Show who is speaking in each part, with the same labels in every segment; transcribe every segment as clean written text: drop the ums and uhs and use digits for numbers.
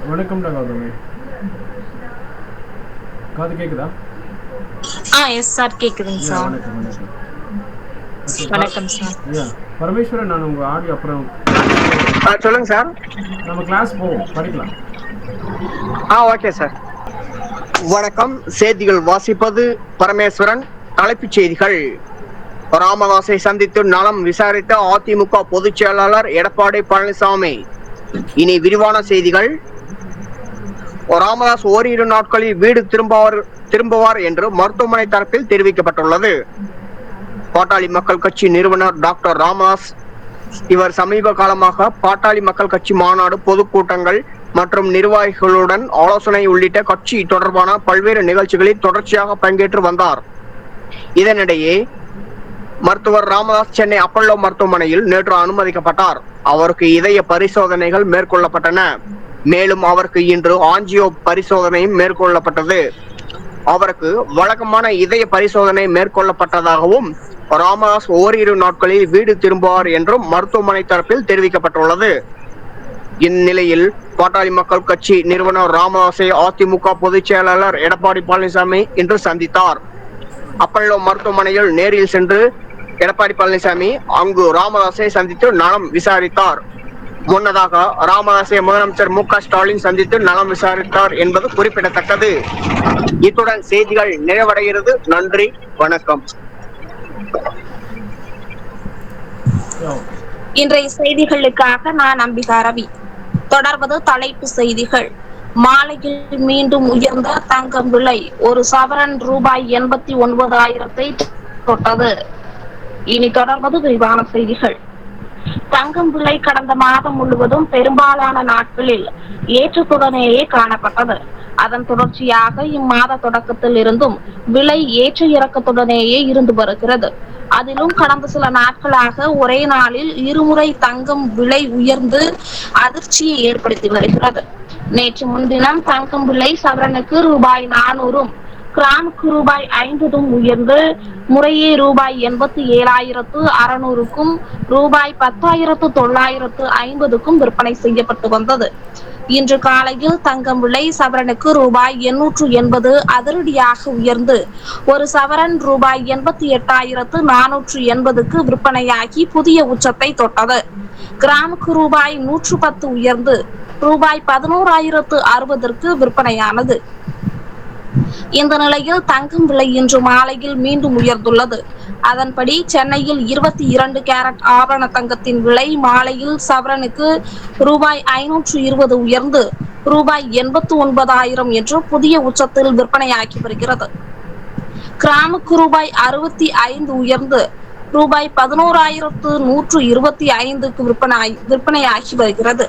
Speaker 1: வணக்கம்டா கௌதமி. காது கேக்குதா?
Speaker 2: Yes sir, கேக்குதுங்க
Speaker 1: யா
Speaker 2: சார்.
Speaker 1: வணக்கம் வணக்கம். ஓகே
Speaker 2: வணக்கம் சார்.
Speaker 1: யா பரமேஸ்வரன், நான் உங்கள் ஆடியோ அப்புறம்
Speaker 3: சொல்லுங்க சார்.
Speaker 1: நம்ம கிளாஸ் போவோம், படிக்கலாம்.
Speaker 3: Okay sir. வணக்கம். செய்திகள் வாசிப்பது பரமேஸ்வரன். தலைப்புச் செய்திகள். ராமதாஸை சந்தித்து நலம் விசாரித்த அதிமுக பொதுச் செயலாளர் எடப்பாடி பழனிசாமி. இனி விரிவான செய்திகள். ராமதாஸ் ஓரிரு நாட்களில் வீடு திரும்புவார் என்று மருத்துவமனை தரப்பில் தெரிவிக்கப்பட்டுள்ளது. பாட்டாளி மக்கள் கட்சி நிறுவனர் டாக்டர் ராமதாஸ் இவர் சமீப காலமாக பாட்டாளி மக்கள் கட்சி மாநாடு, பொதுக்கூட்டங்கள் மற்றும் நிர்வாகிகளுடன் ஆலோசனை உள்ளிட்ட கட்சி தொடர்பான பல்வேறு நிகழ்ச்சிகளில் தொடர்ச்சியாக பங்கேற்று வந்தார். இதனிடையே மருத்துவர் ராமதாஸ் சென்னை அப்பல்லோ மருத்துவமனையில் நேற்று அனுமதிக்கப்பட்டார். அவருக்கு இதய பரிசோதனைகள் மேற்கொள்ளப்பட்டன. மேலும் அவருக்கு இன்று ஆஞ்சியோ பரிசோதனையும் மேற்கொள்ளப்பட்டது. அவருக்கு வழக்கமான இதய பரிசோதனை மேற்கொள்ளப்பட்டதாகவும் ராமதாஸ் ஓரிரு நாட்களில் வீடு திரும்புவார் என்றும் மருத்துவமனை தரப்பில் தெரிவிக்கப்பட்டுள்ளது. இந்நிலையில் பாட்டாளி மக்கள் கட்சி நிறுவனர் ராமதாஸை அதிமுக பொதுச் செயலாளர் எடப்பாடி பழனிசாமி இன்று சந்தித்தார். அப்பல்லோ மருத்துவமனையில் நேரில் சென்று எடப்பாடி பழனிசாமி அங்கு ராமதாஸை சந்தித்து நலம் விசாரித்தார். முன்னதாக ராமதாஸை முதலமைச்சர் மு க ஸ்டாலின் சந்தித்து நலம் விசாரித்தார் என்பது குறிப்பிடத்தக்கது. இத்துடன் செய்திகள் நிறைவடைகிறது. நன்றி, வணக்கம்.
Speaker 2: இன்றைய செய்திகளுக்காக நான் அம்பிகா ரவி. தொடர்வது தலைப்பு செய்திகள். மாலையில் மீண்டும் உயர்ந்த தங்கம் விலை. ஒரு சவரன் ரூபாய் 89,000 தொட்டது. இனி தொடர்வது விரிவான செய்திகள். தங்கம் விலை கடந்த மாதம் முழுவதும் பெரும்பாலான நாட்களில் ஏற்றத்துடனேயே காணப்பட்டது. அதன் தொடர்ச்சியாக இம்மாத தொடக்கத்தில் இருந்தும் விலை ஏற்ற இறக்கத்துடனேயே இருந்து வருகிறது. அதிலும் கடந்த சில நாட்களாக ஒரே நாளில் இருமுறை தங்கம் விலை உயர்ந்து அதிர்ச்சியை ஏற்படுத்தி வருகிறது. நேற்று முன்தினம் தங்கம் விலை சவரனுக்கு ரூபாய் 400, கிராமுக்கு ரூபாய் 50 உயர்ந்து முறையே ரூபாய் 87,600க்கும் ரூபாய் 10,950க்கும் விற்பனை செய்யப்பட்டு வந்தது. இன்று காலையில் தங்கம் விலை சவரனுக்கு ரூபாய் 880 அதிரடியாக உயர்ந்து ஒரு சவரன் ரூபாய் 88,480க்கு விற்பனையாகி புதிய உச்சத்தை தொட்டது. கிராமுக்கு ரூபாய் 110 உயர்ந்து ரூபாய் 11,060ற்கு விற்பனையானது. இந்த நிலையில் தங்கம் விலை இன்று மாலையில் மீண்டும் உயர்ந்துள்ளது. அதன்படி சென்னையில் 22 கேரட் ஆபரண தங்கத்தின் விலை மாலையில் சவரனுக்கு ரூபாய் 520 உயர்ந்து ரூபாய் 89,000 என்று புதிய உச்சத்தில் விற்பனையாகி வருகிறது. கிராமுக்கு ரூபாய் 65 உயர்ந்து ரூபாய் 11,125க்கு விற்பனையாகி வருகிறது.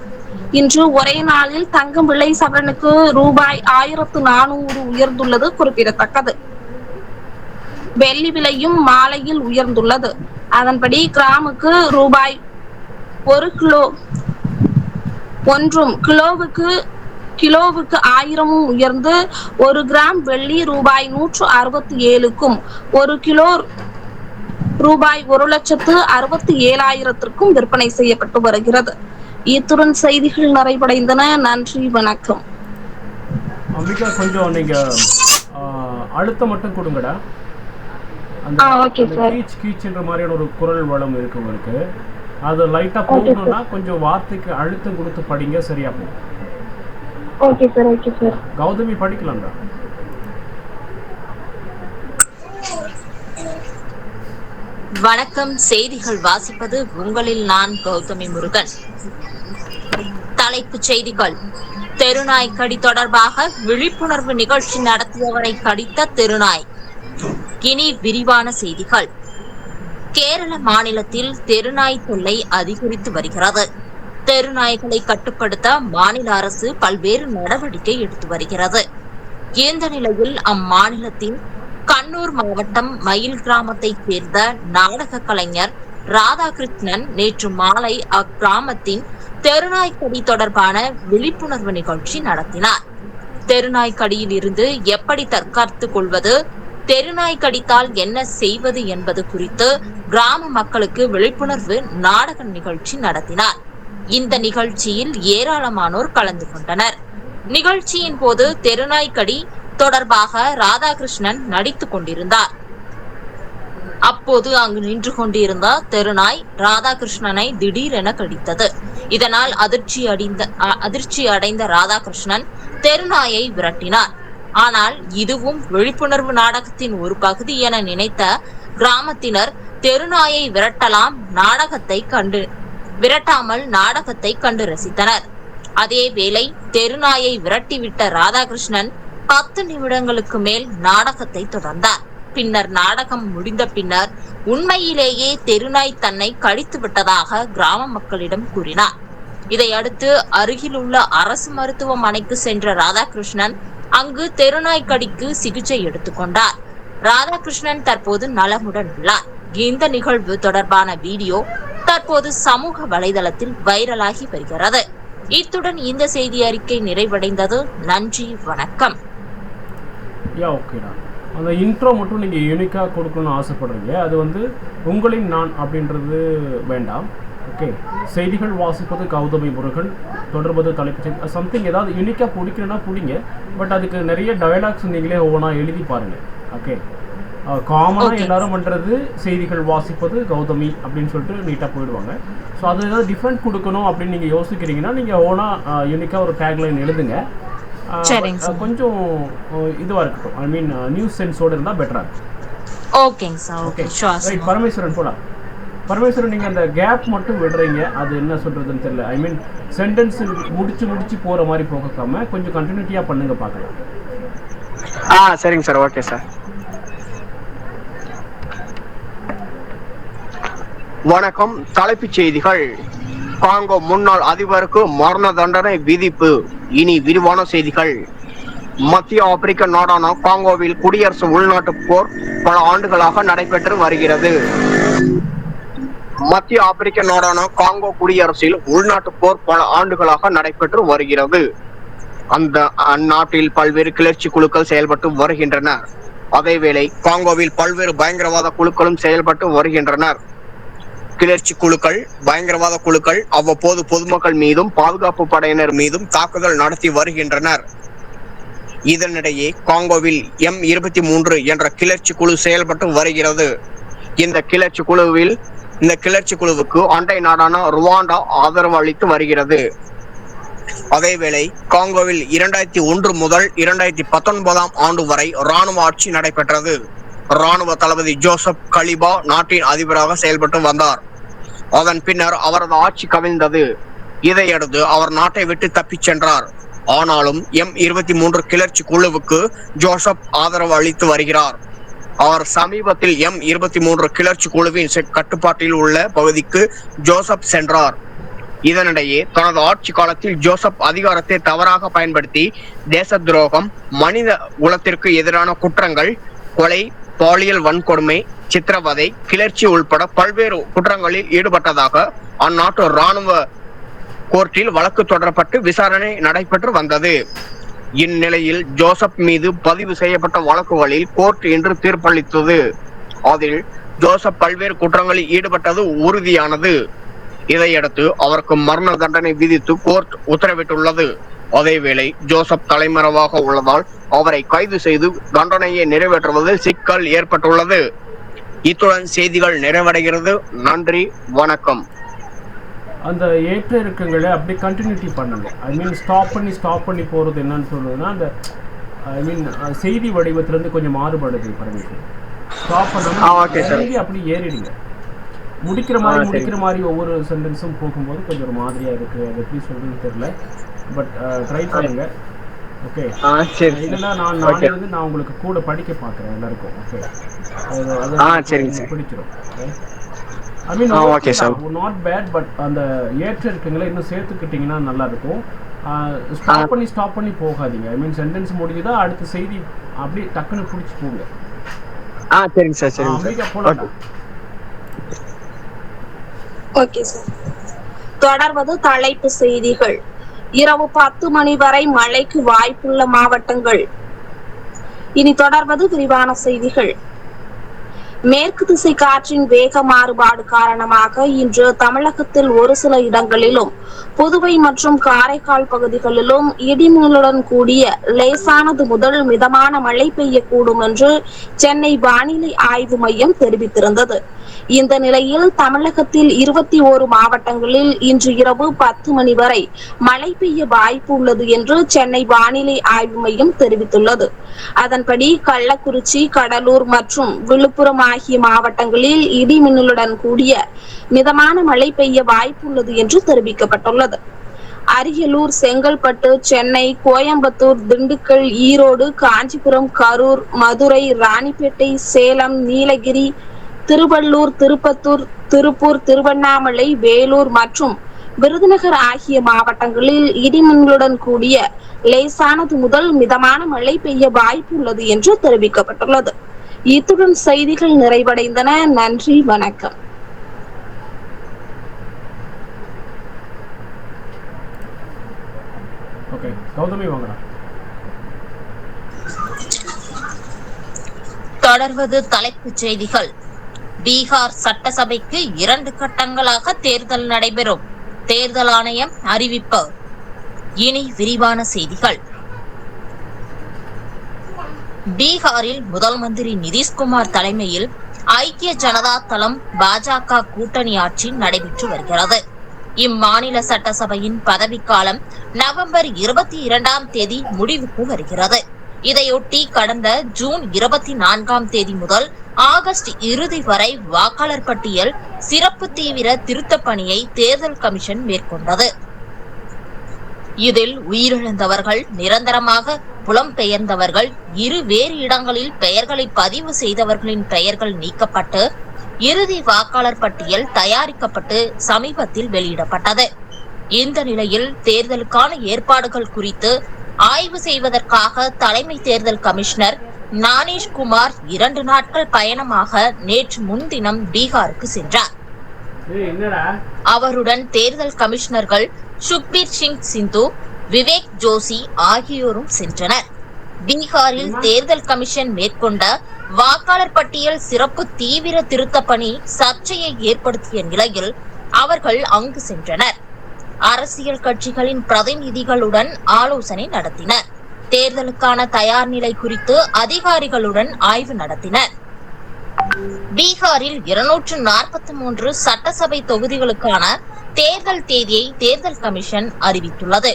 Speaker 2: இன்று ஒரே நாளில் தங்கம் விலை சவரனுக்கு ரூபாய் 1,400 உயர்ந்துள்ளது குறிப்பிடத்தக்கது. வெள்ளி விலையும் மாலையில் உயர்ந்துள்ளது. அதன்படி கிராமுக்கு ரூபாய் 1 கிலோவுக்கு 1000 உயர்ந்து 1 கிராம் வெள்ளி ரூபாய் 167க்கும் 1 கிலோ ரூபாய் 1,67,000க்கும் விற்பனை செய்யப்பட்டு வருகிறது. இத்துடன் செய்திகள் நிறைவடைந்தன. நன்றி, வணக்கம்.
Speaker 1: அம்பிகா, கொஞ்சம் நீங்க அழுத்தம் மட்டும் கொடுங்கடா. அந்த கீச் கீச்ன்ற மாதிரியான ஒரு குரல் வளம் இருக்கு உங்களுக்கு. அது லைட்டா போகணும்னா கொஞ்சம் வார்த்தைக்கு அழுத்தம் கொடுத்து படிங்க, சரியா போகும்.
Speaker 2: Okay sir, okay sir.
Speaker 1: Gautami படிக்கலாம்டா.
Speaker 4: வணக்கம். செய்திகள் வாசிப்பது உங்களில் நான் கௌதமி முருகன். தலைப்புச் செய்திகள். தெருநாய் கடி தொடர்பாக விழிப்புணர்வு நிகழ்ச்சி நடத்தியவரை கடித்த தெருநாய். இனி விரிவான செய்திகள். கேரள மாநிலத்தில் தெருநாய் தொல்லை அதிகரித்து வருகிறது. தெருநாய்களை கட்டுப்படுத்த மாநில அரசு பல்வேறு நடவடிக்கை எடுத்து வருகிறது. இந்த நிலையில் அம்மாநிலத்தின் கண்ணூர் மாவட்டம் மயில் கிராமத்தைச் சேர்ந்த நாடக கலைஞர் ராதாகிருஷ்ணன் நேற்று மாலை அக்கிராமத்தின் தெருநாய் கடி தொடர்பான விழிப்புணர்வு நிகழ்ச்சி நடத்தினார். தெருநாய் கடியில் இருந்து எப்படி தற்காத்துக் கொள்வது, தெருநாய் கடித்தால் என்ன செய்வது என்பது குறித்து கிராம மக்களுக்கு விழிப்புணர்வு நாடக நிகழ்ச்சி நடத்தினார். இந்த நிகழ்ச்சியில் ஏராளமானோர் கலந்து கொண்டனர். நிகழ்ச்சியின் போது தெருநாய்க்கடி தொடர்பாக ராதாகிருஷ்ணன் நடித்துக் கொண்டிருந்தார். அப்போது அங்கு நின்று கொண்டிருந்த தெருநாய் ராதாகிருஷ்ணனை திடீரென கடித்தது. இதனால் அதிர்ச்சி அடைந்த ராதாகிருஷ்ணன் தெருநாயை விரட்டினார். ஆனால் இதுவும் விழிப்புணர்வு நாடகத்தின் ஒரு பகுதி என நினைத்த கிராமத்தினர் தெருநாயை விரட்டாமல் நாடகத்தை கண்டு ரசித்தனர். அதேவேளை தெருநாயை விரட்டிவிட்ட ராதாகிருஷ்ணன் 10 நிமிடங்களுக்கு மேல் நாடகத்தை தொடர்ந்தார். பின்னர் நாடகம் முடிந்த பின்னர் உண்மையிலேயே தெருநாய் தன்னை கடித்து விட்டதாக கிராம மக்களிடம் கூறினார். இதையடுத்து அருகிலுள்ள அரசு மருத்துவமனைக்கு சென்ற ராதாகிருஷ்ணன் அங்கு தெருநாய் கடிக்கு சிகிச்சை எடுத்துக்கொண்டார். ராதாகிருஷ்ணன் தற்போது நலமுடன் உள்ளார். இந்த நிகழ்வு தொடர்பான வீடியோ தற்போது சமூக வலைதளத்தில் வைரலாகி வருகிறது. இத்துடன் இந்த செய்தி அறிக்கை நிறைவடைந்தது. நன்றி, வணக்கம்.
Speaker 1: அந்த இன்ட்ரோ மட்டும் நீங்கள் யூனிக்காக கொடுக்கணும்னு ஆசைப்படுறீங்க. அது வந்து உங்களின் நான் அப்படின்றது வேண்டாம். ஓகே, செய்திகள் வாசிப்பது கௌதமி முருகன், தொடர்பது தலைப்பு சம்திங் ஏதாவது யூனிக்காக பிடிக்கணும்னா பிடிங்க. பட் அதுக்கு நிறைய டயலாக்ஸ் நீங்களே ஒவ்வொன்றா எழுதி பாருங்கள். ஓகே, காமனாக எல்லாரும் பண்ணுறது செய்திகள் வாசிப்பது கௌதமி அப்படின்னு சொல்லிட்டு நீட்டாக போயிடுவாங்க. ஸோ அது ஏதாவது டிஃப்ரெண்ட் கொடுக்கணும் அப்படின்னு நீங்கள் யோசிக்கிறீங்கன்னா நீங்கள் ஓனாக யூனிக்காக ஒரு டேக்லைன் எழுதுங்க. கொஞ்சம் இதுவாக இருக்கட்டும். ஐ மீன் நியூஸ் சென்ஸோடு இருந்தால் பெட்டராக இருக்கும்.
Speaker 4: ஓகேங்க சார். Okay, right.
Speaker 1: பரமேஸ்வரன் போலாம். பரமேஸ்வரன், நீங்கள் அந்த கேப் மட்டும் விடுறீங்க, அது என்ன சொல்கிறதுன்னு தெரியல. ஐ மீன் சென்டென்ஸ் முடிச்சு போகிற மாதிரி போகாம கொஞ்சம் கண்டினியூட்டியாக பண்ணுங்க பார்க்கலாம்.
Speaker 3: சரிங்க சார். Okay sir. வணக்கம். தலைப்புச் செய்திகள். காங்கோ முன்னாள் அதிபருக்கு மரண தண்டனை விதிப்பு. இனி விரிவான செய்திகள். மத்திய ஆப்பிரிக்க நாடான காங்கோவில் குடியரசு உள்நாட்டு போர் பல ஆண்டுகளாக நடைபெற்று வருகிறது. மத்திய ஆப்பிரிக்க நாடான காங்கோ குடியரசில் உள்நாட்டு போர் பல ஆண்டுகளாக நடைபெற்று வருகிறது. அந்நாட்டில் பல்வேறு கிளர்ச்சி குழுக்கள் செயல்பட்டு வருகின்றனர். அதேவேளை காங்கோவில் பல்வேறு பயங்கரவாத குழுக்களும் செயல்பட்டு வருகின்றனர். கிளர்ச்சி குழுக்கள், பயங்கரவாத குழுக்கள் அவ்வப்போது பொதுமக்கள் மீதும் பாதுகாப்பு படையினர் மீதும் தாக்குதல் நடத்தி வருகின்றனர். இதனிடையே காங்கோவில் M23 என்ற கிளர்ச்சி குழு செயல்பட்டு வருகிறது. இந்த கிளர்ச்சி குழுவுக்கு அண்டை நாடான ருவாண்டா ஆதரவு அளித்து வருகிறது. அதேவேளை காங்கோவில் 2001 முதல் 2019 ஆண்டு வரை ராணுவ ஆட்சி நடைபெற்றது. ராணுவ தளபதி ஜோசப் கலிபா நாட்டின் அதிபராக செயல்பட்டு வந்தார். அதன் பின்னர் அவரது ஆட்சி கவிழ்ந்தது. இதையடுத்து அவர் நாட்டை விட்டு தப்பிச் சென்றார். ஆனாலும் M23 கிளர்ச்சி குழுவுக்கு ஜோசப் ஆதரவு அளித்து வருகிறார். அவர் சமீபத்தில் M23 கிளர்ச்சி குழுவின் கட்டுப்பாட்டில் உள்ள பகுதிக்கு ஜோசப் சென்றார். இதனிடையே தனது ஆட்சி காலத்தில் ஜோசப் அதிகாரத்தை தவறாக பயன்படுத்தி தேச துரோகம், மனித குலத்திற்கு எதிரான குற்றங்கள், கொலை, பாலியல் வன்கொடுமை, சித்திரவதை, கிளர்ச்சி உள்பட பல்வேறு குற்றங்களில் ஈடுபட்டதாக அந்நாட்டு ராணுவ கோர்ட்டில் வழக்கு தொடரப்பட்டு விசாரணை நடைபெற்று வந்தது. இந்நிலையில் ஜோசப் மீது பதிவு செய்யப்பட்ட வழக்குகளில் கோர்ட் இன்று தீர்ப்பளித்தது. அதில் ஜோசப் பல்வேறு குற்றங்களில் ஈடுபட்டது உறுதியானது. இதையடுத்து அவருக்கு மரண தண்டனை விதித்து கோர்ட் உத்தரவிட்டுள்ளது. அதேவேளை ஜோசப் தலைமறைவாக உள்ளதால் அவரை கைது செய்து தண்டனையை நிறைவேற்றுவதில் சிக்கல் ஏற்பட்டுள்ளது. இத்துடன் செய்திகள் நிறைவடைகிறது. நன்றி, வணக்கம்.
Speaker 1: அந்த ஏற்ற இறக்கங்களை அப்படி கண்டினியூட்டி பண்ணுங்க. ஐ மீன் ஸ்டாப் பண்ணி போகிறது என்னன்னு சொல்லுதுன்னா, அந்த ஐ மீன் செய்தி வடிவத்திலேருந்து கொஞ்சம் மாறுபடுது. பரமேஸ்வரன், ஸ்டாப் பண்ணி அப்படி ஏறிடுங்க. முடிக்கிற மாதிரி ஒவ்வொரு சென்டென்ஸும் போகும்போது கொஞ்சம் ஒரு மாதிரியாக இருக்குது. அது எப்படி சொல்கிறதுன்னு தெரியல. பட் ட்ரை பண்ணுங்க. ஓகே, இல்லைன்னா நான் உங்களுக்கு கூட படிக்க பார்க்குறேன் எல்லாருக்கும். ஓகே, அது பிடிச்சிடும். ஐ மீன் நாட் பேட். பட் அந்த ஏற்ற இருக்குங்களை இன்னும் சேர்த்துக்கிட்டிங்கன்னா நல்லாயிருக்கும். ஸ்டாப் பண்ணி போகாதீங்க. ஐ மீன் சென்டென்ஸ் முடிஞ்சுதா அடுத்த செய்தி அப்படி டக்குன்னு பிடிச்சி போங்க.
Speaker 3: சரிங்க சார். சரிங்க
Speaker 1: போகலாம்.
Speaker 2: Okay sir. தொடர்வது தலைப்பு செய்திகள். இரவு 10 மணி வரை மழைக்கு வாய்ப்புள்ள மாவட்டங்கள். இனி தொடர்வது விரிவான செய்திகள். மேற்கு திசை காற்றின் வேக மாறுபாடு காரணமாக இன்று தமிழகத்தில் ஒரு சில இடங்களிலும் புதுவை மற்றும் காரைக்கால் பகுதிகளிலும் இடிமின்னலுடன் கூடிய லேசானது முதல் மிதமான மழை பெய்யக்கூடும் என்று சென்னை வானிலை ஆய்வு மையம் தெரிவித்திருந்தது. இந்த நிலையில் தமிழகத்தில் 21 மாவட்டங்களில் இன்று இரவு 10 மணி வரை மழை பெய்ய வாய்ப்பு உள்ளது என்று சென்னை வானிலை ஆய்வு மையம் தெரிவித்துள்ளது. அதன்படி கள்ளக்குறிச்சி, கடலூர் மற்றும் விழுப்புரம் ஆகிய மாவட்டங்களில் இடி மின்னலுடன் கூடிய மிதமான மழை பெய்ய வாய்ப்புள்ளது என்று தெரிவிக்கப்பட்டுள்ளது. அரியலூர், செங்கல்பட்டு, சென்னை, கோயம்புத்தூர், திண்டுக்கல், ஈரோடு, காஞ்சிபுரம், கரூர், மதுரை, ராணிப்பேட்டை, சேலம், நீலகிரி, திருவள்ளூர், திருப்பத்தூர், திருப்பூர், திருவண்ணாமலை, வேலூர் மற்றும் விருதுநகர் ஆகிய மாவட்டங்களில் இடிமின்னலுடன் கூடிய லேசானது முதல் மிதமான மழை பெய்ய வாய்ப்புள்ளது என்று தெரிவிக்கப்பட்டுள்ளது. இத்துடன் செய்திகள் நிறைவடைந்தன. நன்றி, வணக்கம்.
Speaker 4: தொடர்வது தலைப்புச் செய்திகள். பீகார் சட்டசபைக்கு 2 கட்டங்களாக தேர்தல் நடைபெறும், தேர்தல் ஆணையம் அறிவிப்பு. இனி விரிவான செய்திகள். பீகாரில் முதல் மந்திரி நிதிஷ்குமார் தலைமையில் ஐக்கிய ஜனதா தளம் பாஜக கூட்டணி ஆட்சி நடைபெற்று வருகிறது. இம்மாநில சட்டசபையின் பதவிக்காலம் நவம்பர் 22ஆம் தேதி முடிவுக்கு வருகிறது. இதையொட்டி கடந்த ஜூன் 24ஆம் தேதி முதல் ஆகஸ்ட் இறுதி வரை வாக்காளர் பட்டியல் சிறப்பு தீவிர திருத்தப் பணியை தேர்தல் கமிஷன் மேற்கொண்டது. இதில் உயிரிழந்தவர்கள், நிரந்தரமாக புலம்பெயர்ந்தவர்கள், வேறு இடங்களில் பெயர்களை பதிவு செய்தவர்களின் பெயர்கள் நீக்கப்பட்டு இறுதி வாக்காளர் பட்டியல் தயாரிக்கப்பட்டு சமீபத்தில் வெளியிடப்பட்டது. இந்த நிலையில் தேர்தலுக்கான ஏற்பாடுகள் குறித்து ஆய்வு செய்வதற்காக தலைமை தேர்தல் கமிஷனர் ஞானேஷ்குமார் 2 நாட்கள் பயணமாக நேற்று முன்தினம் பீகாருக்கு சென்றார். அவருடன் தேர்தல் கமிஷனர்கள் சுக்பீர் சிங் சிந்து, விவேக் ஜோஷி ஆகியோரும் சென்றனர். பீகாரில் தேர்தல் கமிஷன் மேற்கொண்ட வாக்காளர் பட்டியல் சிறப்பு தீவிர திருத்த பணி சர்ச்சையை ஏற்படுத்திய நிலையில் அவர்கள் அங்கு சென்றனர். அரசியல் கட்சிகளின் பிரதிநிதிகளுடன் ஆலோசனை நடத்தினர். தேர்தலுக்கான தயார் நிலை குறித்து அதிகாரிகளுடன் ஆய்வு நடத்தினர். பீகாரில் 243 சட்டசபை தொகுதிகளுக்கான தேர்தல் தேதியை தேர்தல் கமிஷன் அறிவித்துள்ளது.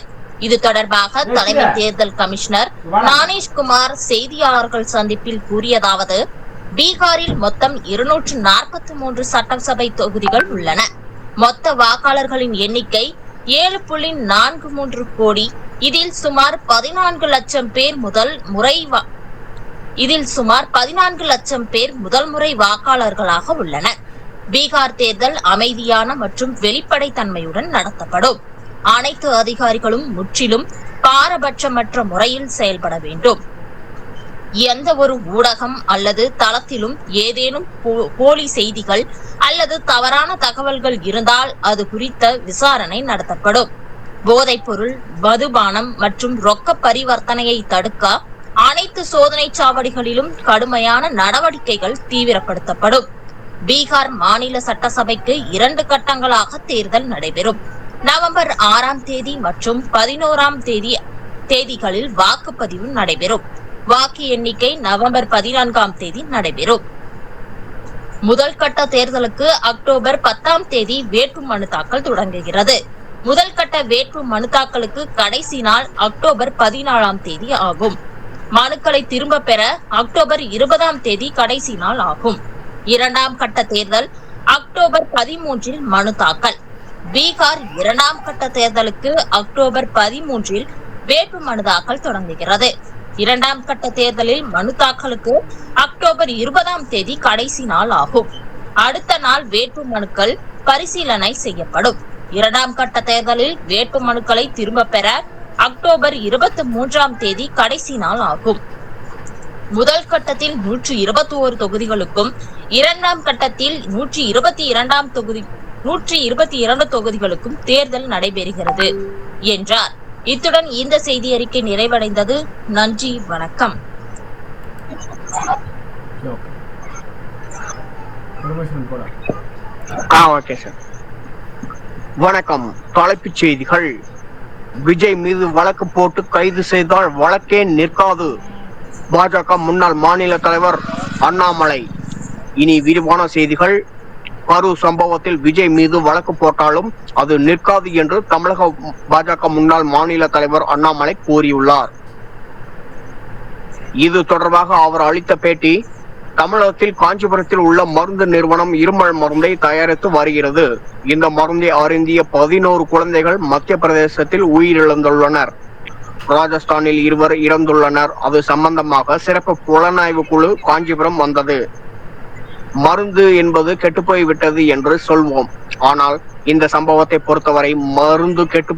Speaker 4: இது தொடர்பாக தலைமை தேர்தல் கமிஷனர் ஞானேஷ்குமார் செய்தியாளர்கள் சந்திப்பில் கூறியதாவது: பீகாரில் மொத்தம் 243 சட்டசபை தொகுதிகள் உள்ளன. மொத்த வாக்காளர்களின் எண்ணிக்கை 7.43 கோடி. இதில் சுமார் 14 லட்சம் பேர் முதல் முறை வாக்காளர்களாக உள்ளனர். பீகார் தேர்தல் அமைதியான மற்றும் வெளிப்படைத்தன்மையுடன் நடத்தப்படும். அனைத்து அதிகாரிகளும் முற்றிலும் பாரபட்சமற்ற முறையில் செயல்பட வேண்டும். எந்த ஒரு ஊடகம் அல்லது தளத்திலும் ஏதேனும் போலி செய்திகள் அல்லது தவறான தகவல்கள் இருந்தால் அது குறித்த விசாரணை நடத்தப்படும். போதைப்பொருள், மதுபானம் மற்றும் ரொக்க பரிவர்த்தனையை தடுக்க அனைத்து சோதனை சாவடிகளிலும் கடுமையான நடவடிக்கைகள் தீவிரப்படுத்தப்படும். பீகார் மாநில சட்டசபைக்கு 2 கட்டங்களாக தேர்தல் நடைபெறும். நவம்பர் 6ஆம் தேதி மற்றும் 11ஆம் தேதிகளில் வாக்குப்பதிவு நடைபெறும். வாக்கு எண்ணிக்கை நவம்பர் 14ஆம் தேதி நடைபெறும். முதல் கட்ட தேர்தலுக்கு அக்டோபர் 10ஆம் தேதி வேட்பு மனு தாக்கல் தொடங்குகிறது. முதல் கட்ட வேட்பு மனு தாக்கலுக்கு கடைசி நாள் அக்டோபர் 14ஆம் தேதி ஆகும். மனுக்களை திரும்ப பெற அக்டோபர் 20ஆம் தேதி கடைசி நாள் ஆகும். 2ஆம் கட்ட தேர்தல் அக்டோபர் 13இல் மனு தாக்கல். பீகார் 2ஆம் கட்ட தேர்தலுக்கு அக்டோபர் 13இல் வேட்பு மனு தாக்கல் தொடங்குகிறது. 2ஆம் கட்ட தேர்தலில் மனு தாக்கலுக்கு அக்டோபர் 20ஆம் தேதி கடைசி நாள் ஆகும். அடுத்த நாள் வேட்பு மனுக்கள் பரிசீலனை செய்யப்படும். 2ஆம் கட்ட தேர்தலில் வேட்பு மனுக்களை திரும்ப பெற அக்டோபர் 23ஆம் தேதி கடைசி நாள் ஆகும். முதல் கட்டத்தில் 121 தொகுதிகளுக்கும் 2ஆம் கட்டத்தில் 122 தொகுதிகளுக்கும் தேர்தல் நடைபெறுகிறது என்றார். இத்துடன் இந்த செய்தி அறிக்கை நிறைவடைந்தது. நன்றி, வணக்கம்.
Speaker 1: பரமேஸ்வரன் போடா.
Speaker 3: Okay sir. வணக்கம். தலைப்புச் செய்திகள். விஜய் மீது வழக்கு போட்டு கைது செய்தால் வழக்கே நிற்காது பாஜக முன்னாள் மாநில தலைவர் அண்ணாமலை. இனி விரிவான செய்திகள். கரூர் சம்பவத்தில் விஜய் மீது வழக்கு போட்டாலும் அது நிற்காது என்று தமிழக பாஜக முன்னாள் மாநில தலைவர் அண்ணாமலை கூறியுள்ளார். இது தொடர்பாக அவர் அளித்த பேட்டி, தமிழகத்தில் காஞ்சிபுரத்தில் உள்ள மருந்து நிறுவனம் இருமல் மருந்தை தயாரித்து வருகிறது. இந்த மருந்தை அருந்திய 11 குழந்தைகள் மத்திய பிரதேசத்தில் உயிரிழந்துள்ளனர். ராஜஸ்தானில் 2 இறந்துள்ளனர். அது சம்பந்தமாக சிறப்பு புலனாய்வு குழு காஞ்சிபுரம் வந்தது. மருந்து என்பது கெட்டுப்போய் விட்டது என்று சொல்வோம். ஆனால் இந்த சம்பவத்தை பொறுத்தவரை மருந்து கெட்டு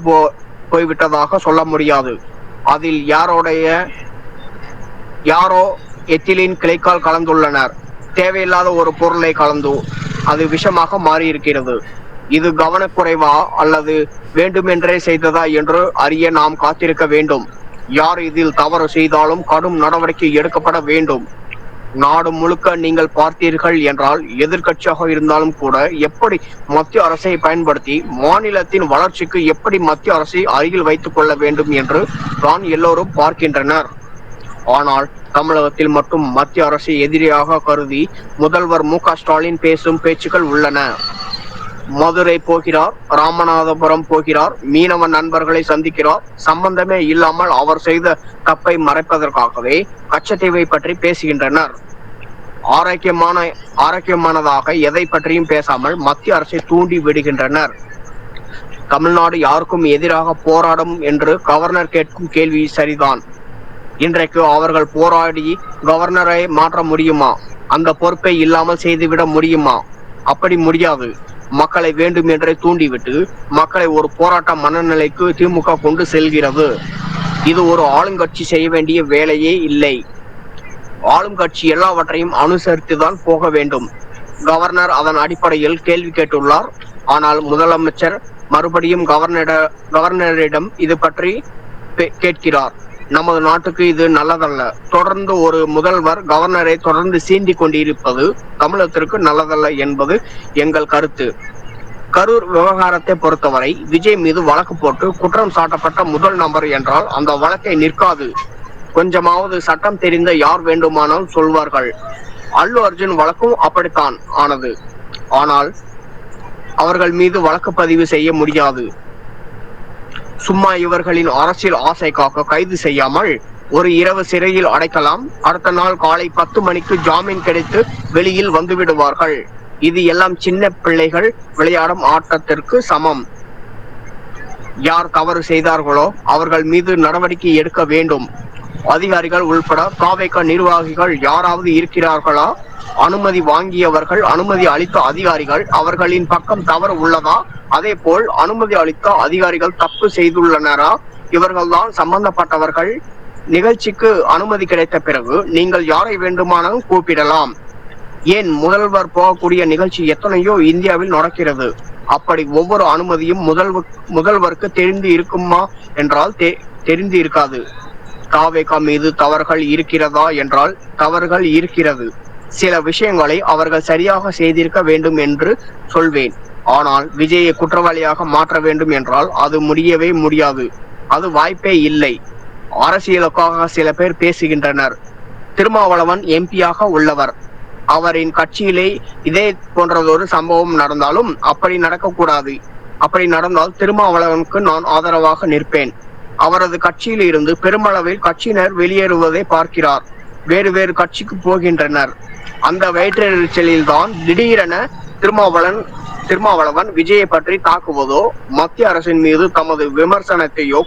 Speaker 3: போய்விட்டதாக சொல்ல முடியாது. அதில் யாரோ எத்திலின் கிளைக்கால் கலந்துள்ளனர். தேவையில்லாத ஒரு பொருளை கலந்து அது விஷமாக மாறி இருக்கிறது. இது கவனக்குறைவா அல்லது வேண்டுமென்றே செய்ததா என்று அறிய நாம் காத்திருக்க வேண்டும். யார் இதில் தவறு செய்தாலும் கடும் நடவடிக்கை எடுக்கப்பட வேண்டும். நாடு முழுக்க நீங்கள் பார்த்தீர்கள் என்றால் எதிர்கட்சியாக இருந்தாலும் கூட எப்படி மத்திய அரசை பயன்படுத்தி மாநிலத்தின் வளர்ச்சிக்கு எப்படி மத்திய அரசை அருகில் வைத்துக் கொள்ள வேண்டும் என்று தான் எல்லோரும் பார்க்கின்றனர். ஆனால் தமிழகத்தில் மட்டும் மத்திய அரசை எதிரியாக கருதி முதல்வர் மு.க. ஸ்டாலின் பேசும் பேச்சுக்கள் உள்ளன. மதுரை போகிறார், ராமநாதபுரம் போகிறார், மீனவ நண்பர்களை சந்திக்கிறார். சம்பந்தமே இல்லாமல் அவர் செய்த தப்பை மறைப்பதற்காகவே கச்சத்தீவை பற்றி பேசுகின்றனர். ஆரோக்கியமானதாக எதை பற்றியும் பேசாமல் மத்திய அரசை தூண்டி விடுகின்றனர். தமிழ்நாடு யாருக்கும் எதிராக போராடும் என்று கவர்னர் கேட்கும் கேள்வி சரிதான். இன்றைக்கு அவர்கள் போராடி கவர்னரை மாற்ற முடியுமா? அந்த பொறுப்பை இல்லாமல் செய்துவிட முடியுமா? அப்படி முடியாது. மக்களை வேண்டுமென்றே தூண்டிவிட்டு மக்களை ஒரு போராட்ட மனநிலைக்கு திமுக கொண்டு செல்கிறது. இது ஒரு ஆளுங்கட்சி செய்ய வேண்டிய வேலையே இல்லை. ஆளும் கட்சி எல்லாவற்றையும் அனுசரித்துதான் போக வேண்டும். கவர்னர் அதன் அடிப்படையில் கேள்வி கேட்டுள்ளார். ஆனால் முதலமைச்சர் மறுபடியும் கவர்னரிடம் இது பற்றி கேட்கிறார். நமது நாட்டுக்கு இது நல்லதல்ல. தொடர்ந்து ஒரு முதல்வர் கவர்னரை தொடர்ந்து சீண்டி கொண்டிருப்பது தமிழகத்திற்கு நல்லதல்ல என்பது எங்கள் கருத்து. கரூர் விவகாரத்தை பொறுத்தவரை விஜய் மீது வழக்கு போட்டு குற்றம் சாட்டப்பட்ட முதல் நபர் என்றால் அந்த வழக்கை நிற்காது. கொஞ்சமாவது சட்டம் தெரிந்த யார் வேண்டுமானால் சொல்வார்கள். அல்லு அர்ஜுன் வழக்கும் அப்படித்தான் ஆனது. ஆனால் அவர்கள் மீது வழக்கு பதிவு செய்ய முடியாது. சும்மா இவர்களின் அரசியல் ஆசைக்காக கைது செய்யாமல் ஒரு இரவு சிறையில் அடைக்கலாம். அடுத்த நாள் காலை 10 மணிக்கு ஜாமீன் கிடைத்து வெளியில் வந்து விடுவார்கள். இது எல்லாம் சின்ன பிள்ளைகள் விளையாடும் ஆட்டத்திற்கு சமம். யார் தவறு செய்தார்களோ அவர்கள் மீது நடவடிக்கை எடுக்க வேண்டும். அதிகாரிகள் உள்பட தாவேக நிர்வாகிகள் யாராவது இருக்கிறார்களா? அனுமதி வாங்கியவர்கள், அனுமதி அளித்த அதிகாரிகள், அவர்களின் பக்கம் தவறு உள்ளதா? அதே போல் அனுமதி அளித்த அதிகாரிகள் தப்பு செய்துள்ளனரா? இவர்கள்தான் சம்பந்தப்பட்டவர்கள். நிகழ்ச்சிக்கு அனுமதி கிடைத்த பிறகு நீங்கள் யாரை வேண்டுமானாலும் கூப்பிடலாம். ஏன் முதல்வர் போகக்கூடிய நிகழ்ச்சி எத்தனையோ இந்தியாவில் நடக்கிறது. அப்படி ஒவ்வொரு அனுமதியும் முதல்வருக்கு தெரிந்து இருக்குமா என்றால் தெரிந்து இருக்காது. தாவேகா மீது தவறுகள் இருக்கிறதா என்றால் தவறுகள் இருக்கிறது. சில விஷயங்களை அவர்கள் சரியாக செய்திருக்க வேண்டும் என்று சொல்வேன். ஆனால் விஜயை குற்றவாளியாக மாற்ற வேண்டும் என்றால் அது முடியவே முடியாது. அது வாய்ப்பே இல்லை. அரசியலுக்காக சில பேர் பேசுகின்றனர். திருமாவளவன் எம்பியாக உள்ளவர். அவரின் கட்சியிலே இதே போன்றதொரு சம்பவம் நடந்தாலும் அப்படி நடக்கக்கூடாது. அப்படி நடந்தால் திருமாவளவனுக்கு நான் ஆதரவாக நிற்பேன். அவரது கட்சியில் இருந்து பெருமளவில் கட்சியினர் வெளியேறுவதை பார்க்கிறார். வேறு வேறு கட்சிக்கு போகின்றனர். அந்த வயிற்றெரிச்சலில் தான் திடீரென திருமாவளவன் விஜயை பற்றி தாக்குவதோ மத்திய அரசின் மீது தமது விமர்சனத்தையோ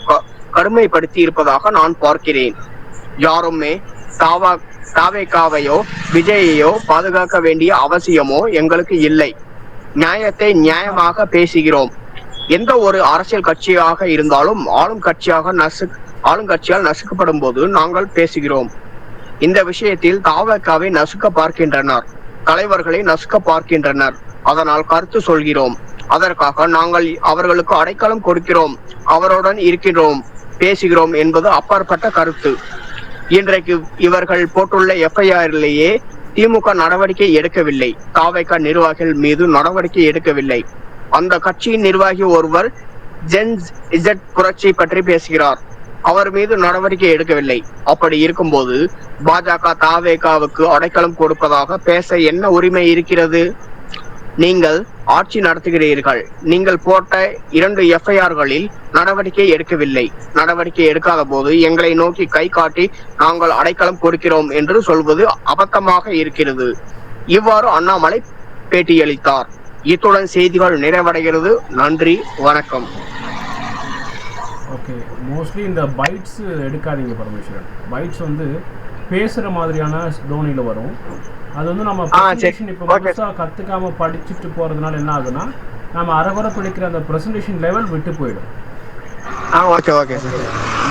Speaker 3: கடுமைப்படுத்தி இருப்பதாக நான் பார்க்கிறேன். யாருமே தாவேகாவையோ விஜயையோ பாதுகாக்க வேண்டிய அவசியமோ எங்களுக்கு இல்லை. நியாயத்தை நியாயமாக பேசுகிறோம். எந்த ஒரு அரசியல் கட்சியாக இருந்தாலும் ஆளுங்கட்சியால் நசுக்கப்படும் போது நாங்கள் பேசுகிறோம். இந்த விஷயத்தில் தாவேகாவை நசுக்க பார்க்கின்றனர், தலைவர்களை நசுக்க பார்க்கின்றனர். அதனால் கருத்து சொல்கிறோம். அதற்காக நாங்கள் அவர்களுக்கு அடைக்கலம் கொடுக்கிறோம், அவருடன் இருக்கின்றோம், பேசுகிறோம் என்பது அப்பாற்பட்ட கருத்து. இன்றைக்கு இவர்கள் போட்டுள்ள FIRலேயே திமுக நடவடிக்கை எடுக்கவில்லை. தாவேகா நிர்வாகிகள் மீது நடவடிக்கை எடுக்கவில்லை. அந்த கட்சியின் நிர்வாகி ஒருவர் ஜென் இசட் புரட்சி பற்றி பேசுகிறார். அவர் மீது நடவடிக்கை எடுக்கவில்லை. அப்படி இருக்கும்போது பாஜக தாவேகாவுக்கு அடைக்கலம் கொடுப்பதாக பேச என்ன உரிமை இருக்கிறது? நீங்கள் ஆட்சி நடத்துகிறீர்கள். நீங்கள் போட்ட 2 FIRகளில் நடவடிக்கை எடுக்கவில்லை. நடவடிக்கை எடுக்காத போது எங்களை நோக்கி கை காட்டி நாங்கள் அடைக்கலம் கொடுக்கிறோம் என்று சொல்வது அபத்தமாக இருக்கிறது. இவ்வாறு அண்ணாமலை பேட்டியளித்தார். இத்துடன் செய்திகள் நிறைவடைகிறது. நன்றி, வணக்கம்.
Speaker 1: ஓகே, மோஸ்ட்லி இந்த பைட்ஸ் எடுக்காதீங்க பரமேஸ்வரன். பைட்ஸ் வந்து பேசுகிற மாதிரியான டோனியில் வரும். அது வந்து நம்ம இப்போ புதுசாக கற்றுக்காம படிச்சுட்டு போகிறதுனால என்ன ஆகுதுன்னா நம்ம அரைகுறை படிக்கிற அந்த ப்ரெசன்டேஷன் லெவல் விட்டு போயிடும்.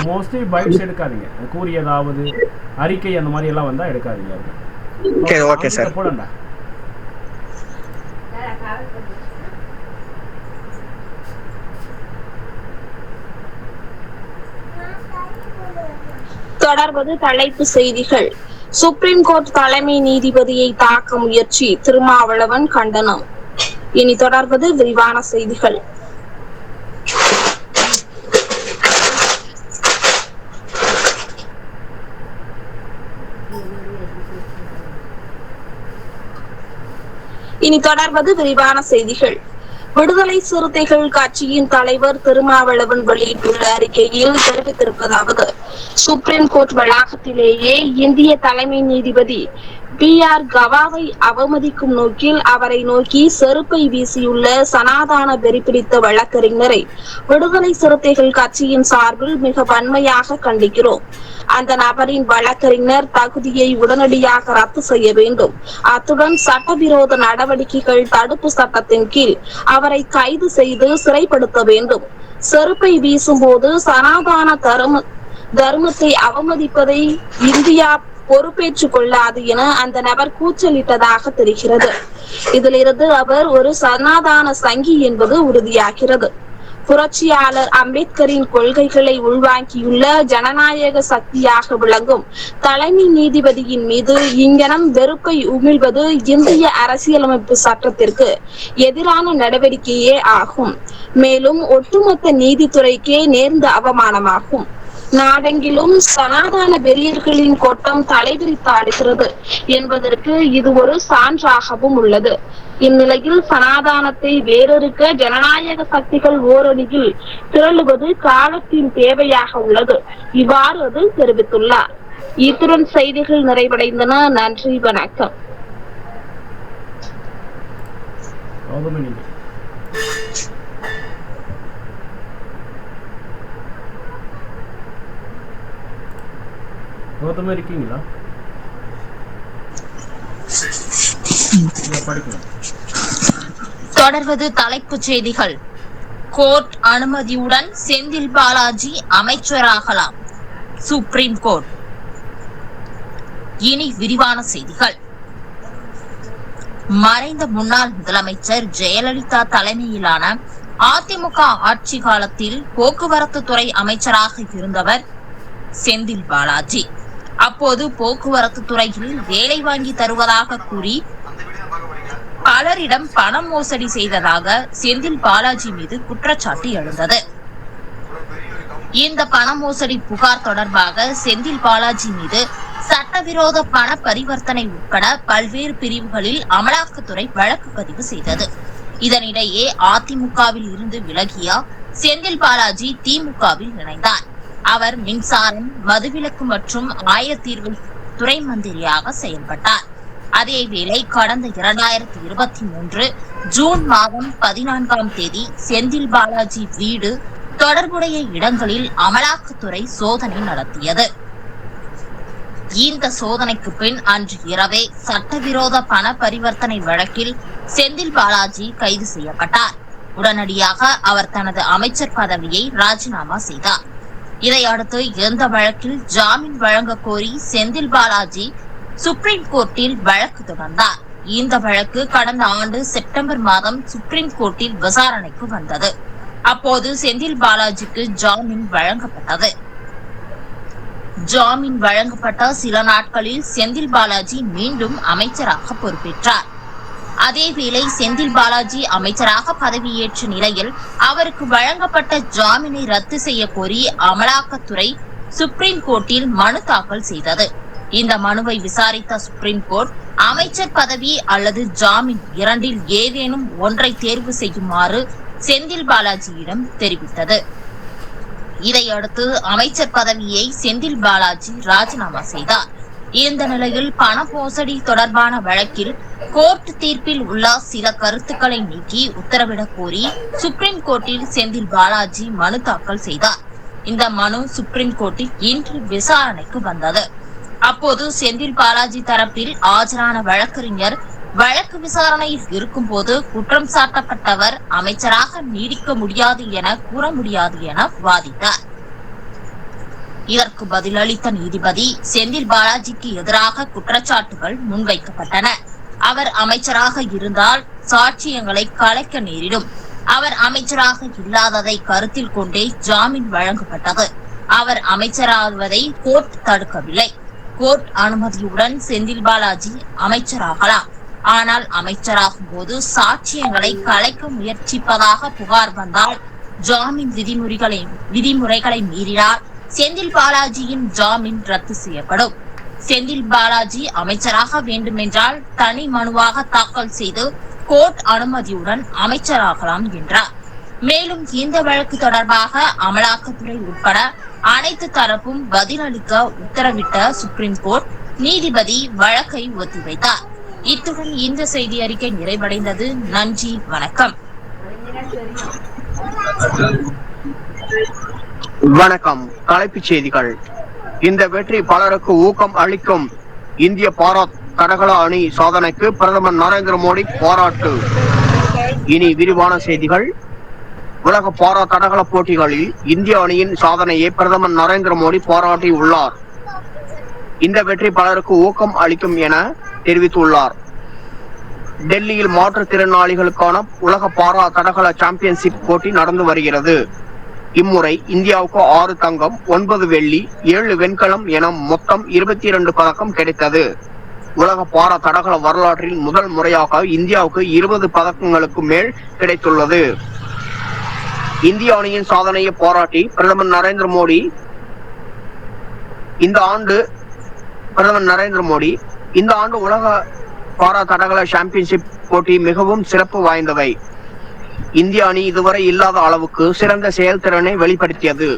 Speaker 1: மோஸ்ட்லி பைட்ஸ் எடுக்காதீங்க. கூறியதாவது அறிக்கை அந்த மாதிரி எல்லாம் வந்தால் எடுக்காதீங்க. போடண்டா.
Speaker 2: தொடர்வது தலைப்பு செய்திகள். சுப்ரீம் கோர்ட் தலைமை நீதிபதியை தாக்க முயற்சி, திருமாவளவன் கண்டனம். இனி தொடர்வது விரிவான செய்திகள். விடுதலை சிறுத்தைகள் கட்சியின் தலைவர் திருமாவளவன் வெளியிட்டுள்ள அறிக்கையில் தெரிவித்திருப்பதாவது: சுப்ரீம் கோர்ட் வளாகத்திலேயே இந்திய தலைமை நீதிபதி PR கவாவை அவமதிக்கும் நோக்கில் அவரை நோக்கி செருப்பை வீசியுள்ள சனாதான வெறி பிடித்த வழக்கறிஞரை விடுதலை சிறுத்தைகள் கட்சியின் சார்பில் மிக வன்மையாக கண்டிக்கிறோம். அந்த நபரின் வழக்கறிஞர் தகுதியை உடனடியாக ரத்து செய்ய வேண்டும். அத்துடன் சட்டவிரோத நடவடிக்கைகள் தடுப்பு சட்டத்தின் கீழ் அவரை கைது செய்து சிறைப்படுத்த வேண்டும். செருப்பை வீசும் போது சனாதான தர்மத்தை அவமதிப்பதை இந்தியா பொறுப்பேற்றுக் கொள்ளாது என அந்த நபர் கூச்சலிட்டதாக தெரிகிறது. இதிலிருந்து அவர் ஒரு சனாதான சங்கி என்பது உறுதியாகிறது. புரட்சியாளர் அம்பேத்கரின் கொள்கைகளை உள்வாங்கியுள்ள ஜனநாயக சக்தியாக விளங்கும் தலைமை நீதிபதியின் மீது இங்கனம் வெறுப்பை உமிழ்வது இந்திய அரசியலமைப்பு சட்டத்திற்கு எதிரான நடவடிக்கையே ஆகும். மேலும் ஒட்டுமொத்த நீதித்துறைக்கே நேர்ந்த அவமானமாகும். நாடெங்கிலும் சனாதன வெறியர்களின் கொட்டம் தலைவிரித்தாடுகிறது என்பதற்கு இது ஒரு சான்றாகவும் உள்ளது. இந்நிலையில் சனாதானத்தை வேறொருக்க ஜனநாயக சக்திகள் ஓரணியில் திரளுவது காலத்தின் தேவையாக உள்ளது. இவ்வாறு அது தெரிவித்துள்ளார். இத்துடன் செய்திகள் நிறைவடைந்தன. நன்றி, வணக்கம்.
Speaker 1: இருக்கீங்களா?
Speaker 4: தொடர்வது தலைப்புச் செய்திகள். கோர்ட் அனுமதியுடன் செந்தில் பாலாஜி அமைச்சராகலாம், சுப்ரீம் கோர்ட். இனி விரிவான செய்திகள். மறைந்த முன்னாள் முதலமைச்சர் ஜெயலலிதா தலைமையிலான அதிமுக ஆட்சி காலத்தில் போக்குவரத்து துறை அமைச்சராக இருந்தவர் செந்தில் பாலாஜி. அப்போது போக்குவரத்து துறையில் வேலை வாங்கி தருவதாக கூறி பலரிடம் பணம் மோசடி செய்ததாக செந்தில் பாலாஜி மீது குற்றச்சாட்டு எழுந்தது. இந்த பண மோசடி புகார் தொடர்பாக செந்தில் பாலாஜி மீது சட்டவிரோத பண பரிவர்த்தனை உட்பட பல்வேறு பிரிவுகளில் அமலாக்கத்துறை வழக்கு பதிவு செய்தது. இதனிடையே அதிமுகவில் இருந்து விலகிய செந்தில் பாலாஜி திமுகவில் இணைந்தார். அவர் மின்சாரம், மதுவிலக்கு மற்றும் ஆயத்தீர்வு துறை மந்திரியாக செயல்பட்டார். அதேவேளை கடந்த 2023 ஜூன் மாதம் 14ஆம் தேதி செந்தில் பாலாஜி வீடு தொடர்புடைய இடங்களில் அமலாக்கத்துறை சோதனை நடத்தியது. இந்த சோதனைக்கு பின் அன்று இரவே சட்டவிரோத பண பரிவர்த்தனை வழக்கில் செந்தில் பாலாஜி கைது செய்யப்பட்டார். உடனடியாக அவர் தனது அமைச்சர் பதவியை ராஜினாமா செய்தார். இதையடுத்து இந்த வழக்கில் ஜாமீன் வழங்க கோரி செந்தில் பாலாஜி சுப்ரீம் கோர்ட்டில் வழக்கு தொடர்ந்தார். இந்த வழக்கு கடந்த ஆண்டு செப்டம்பர் மாதம் சுப்ரீம் கோர்ட்டில் விசாரணைக்கு வந்தது. அப்போது செந்தில் பாலாஜிக்கு ஜாமீன் வழங்கப்பட்டது. ஜாமீன் வழங்கப்பட்ட சில நாட்களில் செந்தில் பாலாஜி மீண்டும் அமைச்சராக பொறுப்பேற்றார். அதேவேளை செந்தில் பாலாஜி அமைச்சராக பதவியேற்ற நிலையில் அவருக்கு வழங்கப்பட்ட ஜாமீனை ரத்து செய்ய கோரி அமலாக்கத்துறை சுப்ரீம் கோர்ட்டில் மனு தாக்கல் செய்தது. இந்த மனுவை விசாரித்த சுப்ரீம் கோர்ட் அமைச்சர் பதவி அல்லது ஜாமீன் இரண்டில் ஏதேனும் ஒன்றை தேர்வு செய்யுமாறு செந்தில் பாலாஜியிடம் தெரிவித்தது. இதையடுத்து அமைச்சர் பதவியை செந்தில் பாலாஜி ராஜினாமா செய்தார். இந்த நிலையில் பண மோசடி தொடர்பான வழக்கில் கோர்ட் தீர்ப்பில் உள்ள சில கருத்துக்களை நீக்கி உத்தரவிடக் கோரி சுப்ரீம் கோர்ட்டில் செந்தில் பாலாஜி மனு தாக்கல் செய்தார். இந்த மனு சுப்ரீம் கோர்ட்டில் இன்று விசாரணைக்கு வந்தது. அப்போது செந்தில் பாலாஜி தரப்பில் ஆஜரான வழக்கறிஞர் வழக்கு விசாரணையில் இருக்கும் போது குற்றம் சாட்டப்பட்டவர் அமைச்சராக நீடிக்க முடியாது என கூற முடியாது என வாதிட்டார். இதற்கு பதிலளித்த நீதிபதி செந்தில் பாலாஜிக்கு எதிராக குற்றச்சாட்டுகள் முன்வைக்கப்பட்டன. அவர் அமைச்சராக இருந்தால் சாட்சியங்களை கலைக்க நேரிடும். அவர் அமைச்சராக இல்லாததை கருத்தில் கொண்டே ஜாமீன் வழங்கப்பட்டது. அவர் அமைச்சராவதை கோர்ட் தடுக்கவில்லை. கோர்ட் அனுமதியுடன் செந்தில் பாலாஜி அமைச்சராகலாம். ஆனால் அமைச்சராகும் போது சாட்சியங்களை கலைக்க முயற்சிப்பதாக புகார் வந்தால் ஜாமீன் விதிமுறைகளை மீறினால் செந்தில் பாலாஜியின் ஜாமீன் ரத்து செய்யப்படும். செந்தில் பாலாஜி அமைச்சராக வேண்டுமென்றால் தனி மனுவாக தாக்கல் செய்து கோர்ட் அனுமதியுடன் அமைச்சராகலாம் என்றார். மேலும் இந்த வழக்கு தொடர்பாக அமலாக்கத்துறை உட்பட அனைத்து தரப்பும் பதிலளிக்க உத்தரவிட்ட சுப்ரீம் கோர்ட் நீதிபதி வழக்கை ஒத்திவைத்தார். இத்துடன் இந்த செய்தி அறிக்கை நிறைவடைந்தது. நன்றி, வணக்கம்.
Speaker 3: வணக்கம். தலைப்புச் செய்திகள். இந்த வெற்றி பலருக்கு ஊக்கம் அளிக்கும். இந்திய பாரா தடகள அணி சாதனைக்கு பிரதமர் நரேந்திர மோடி பாராட்டு. இனி விரிவான செய்திகள். உலக பாரா தடகள போட்டிகளில் இந்திய அணியின் சாதனையை பிரதமர் நரேந்திர மோடி பாராட்டியுள்ளார். இந்த வெற்றி பலருக்கு ஊக்கம் அளிக்கும் என தெரிவித்துள்ளார். டெல்லியில் மாற்றுத்திறனாளிகளுக்கான உலக பாரா தடகள சாம்பியன்ஷிப் போட்டி நடந்து வருகிறது. இம்முறை இந்தியாவுக்கு 6 தங்கம், 9 வெள்ளி, 7 வெண்கலம் என மொத்தம் 22 பதக்கம் கிடைத்தது. உலக பாரா தடகள வரலாற்றில் முதல் முறையாக இந்தியாவுக்கு 20 பதக்கங்களுக்கு மேல் கிடைத்துள்ளது. இந்திய அணியின் சாதனையை பாராட்டி பிரதமர் நரேந்திர மோடி இந்த ஆண்டு உலக பாரா தடகள சாம்பியன்ஷிப் போட்டி மிகவும் சிறப்பு வாய்ந்தவை. இந்திய அணி இதுவரை இல்லாத அளவுக்கு சிறந்த செயல்திறனை வெளிப்படுத்தியது.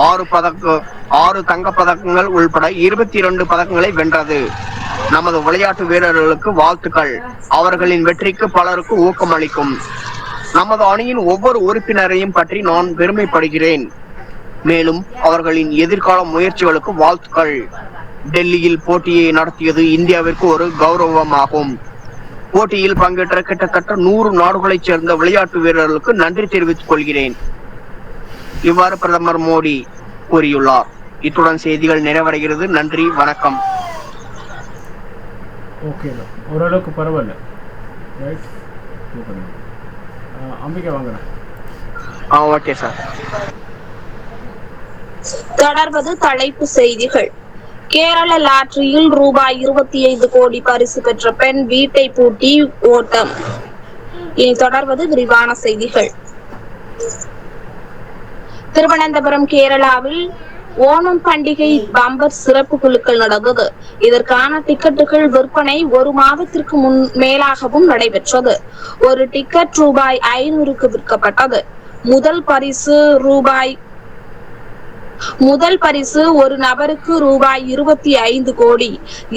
Speaker 3: 6 தங்க பதக்கங்கள் உள்பட 22 பதக்கங்களை வென்றது. நமது விளையாட்டு வீரர்களுக்கு வாழ்த்துக்கள். அவர்களின் வெற்றிக்கு பலருக்கு ஊக்கமளிக்கும். நமது அணியின் ஒவ்வொரு உறுப்பினரையும் பற்றி நான் பெருமைப்படுகிறேன். மேலும் அவர்களின் எதிர்கால முயற்சிகளுக்கு வாழ்த்துக்கள். டெல்லியில் போட்டியை நடத்தியது இந்தியாவிற்கு ஒரு கௌரவமாகும். போட்டியில் பங்கேற்ற கிட்டத்தட்ட 100 நாடுகளைச் சேர்ந்த விளையாட்டு வீரர்களுக்கு நன்றி தெரிவித்துக் கொள்கிறேன். இவ்வாறு பிரதமர் மோடி கூறியுள்ளார். இத்துடன் செய்திகள் நிறைவடைகிறது. நன்றி, வணக்கம்.
Speaker 1: ஓரளவுக்கு பரவாயில்ல. அம்பிகா வாங்குறேன்.
Speaker 3: Okay sir.
Speaker 2: தொடர்வது தலைப்பு செய்திகள். கேரள லாட்டரியில் ரூபாய் 25 கோடி பரிசு பெற்ற பெண் வீட்டை பூட்டி ஓட்டம். இனி தொடர்வது விரிவான செய்திகள். திருவனந்தபுரம் கேரளாவில் ஓணம் பண்டிகை பம்பர் சிறப்பு குழுக்கள் நடந்தது. இதற்கான டிக்கெட்டுகள் விற்பனை 1 மாதத்திற்கு மேலாகவும் நடைபெற்றது. ஒரு டிக்கெட் ரூபாய் 500க்கு விற்கப்பட்டது. முதல் பரிசு ஒரு நபருக்கு ரூபாய் 25 கோடி,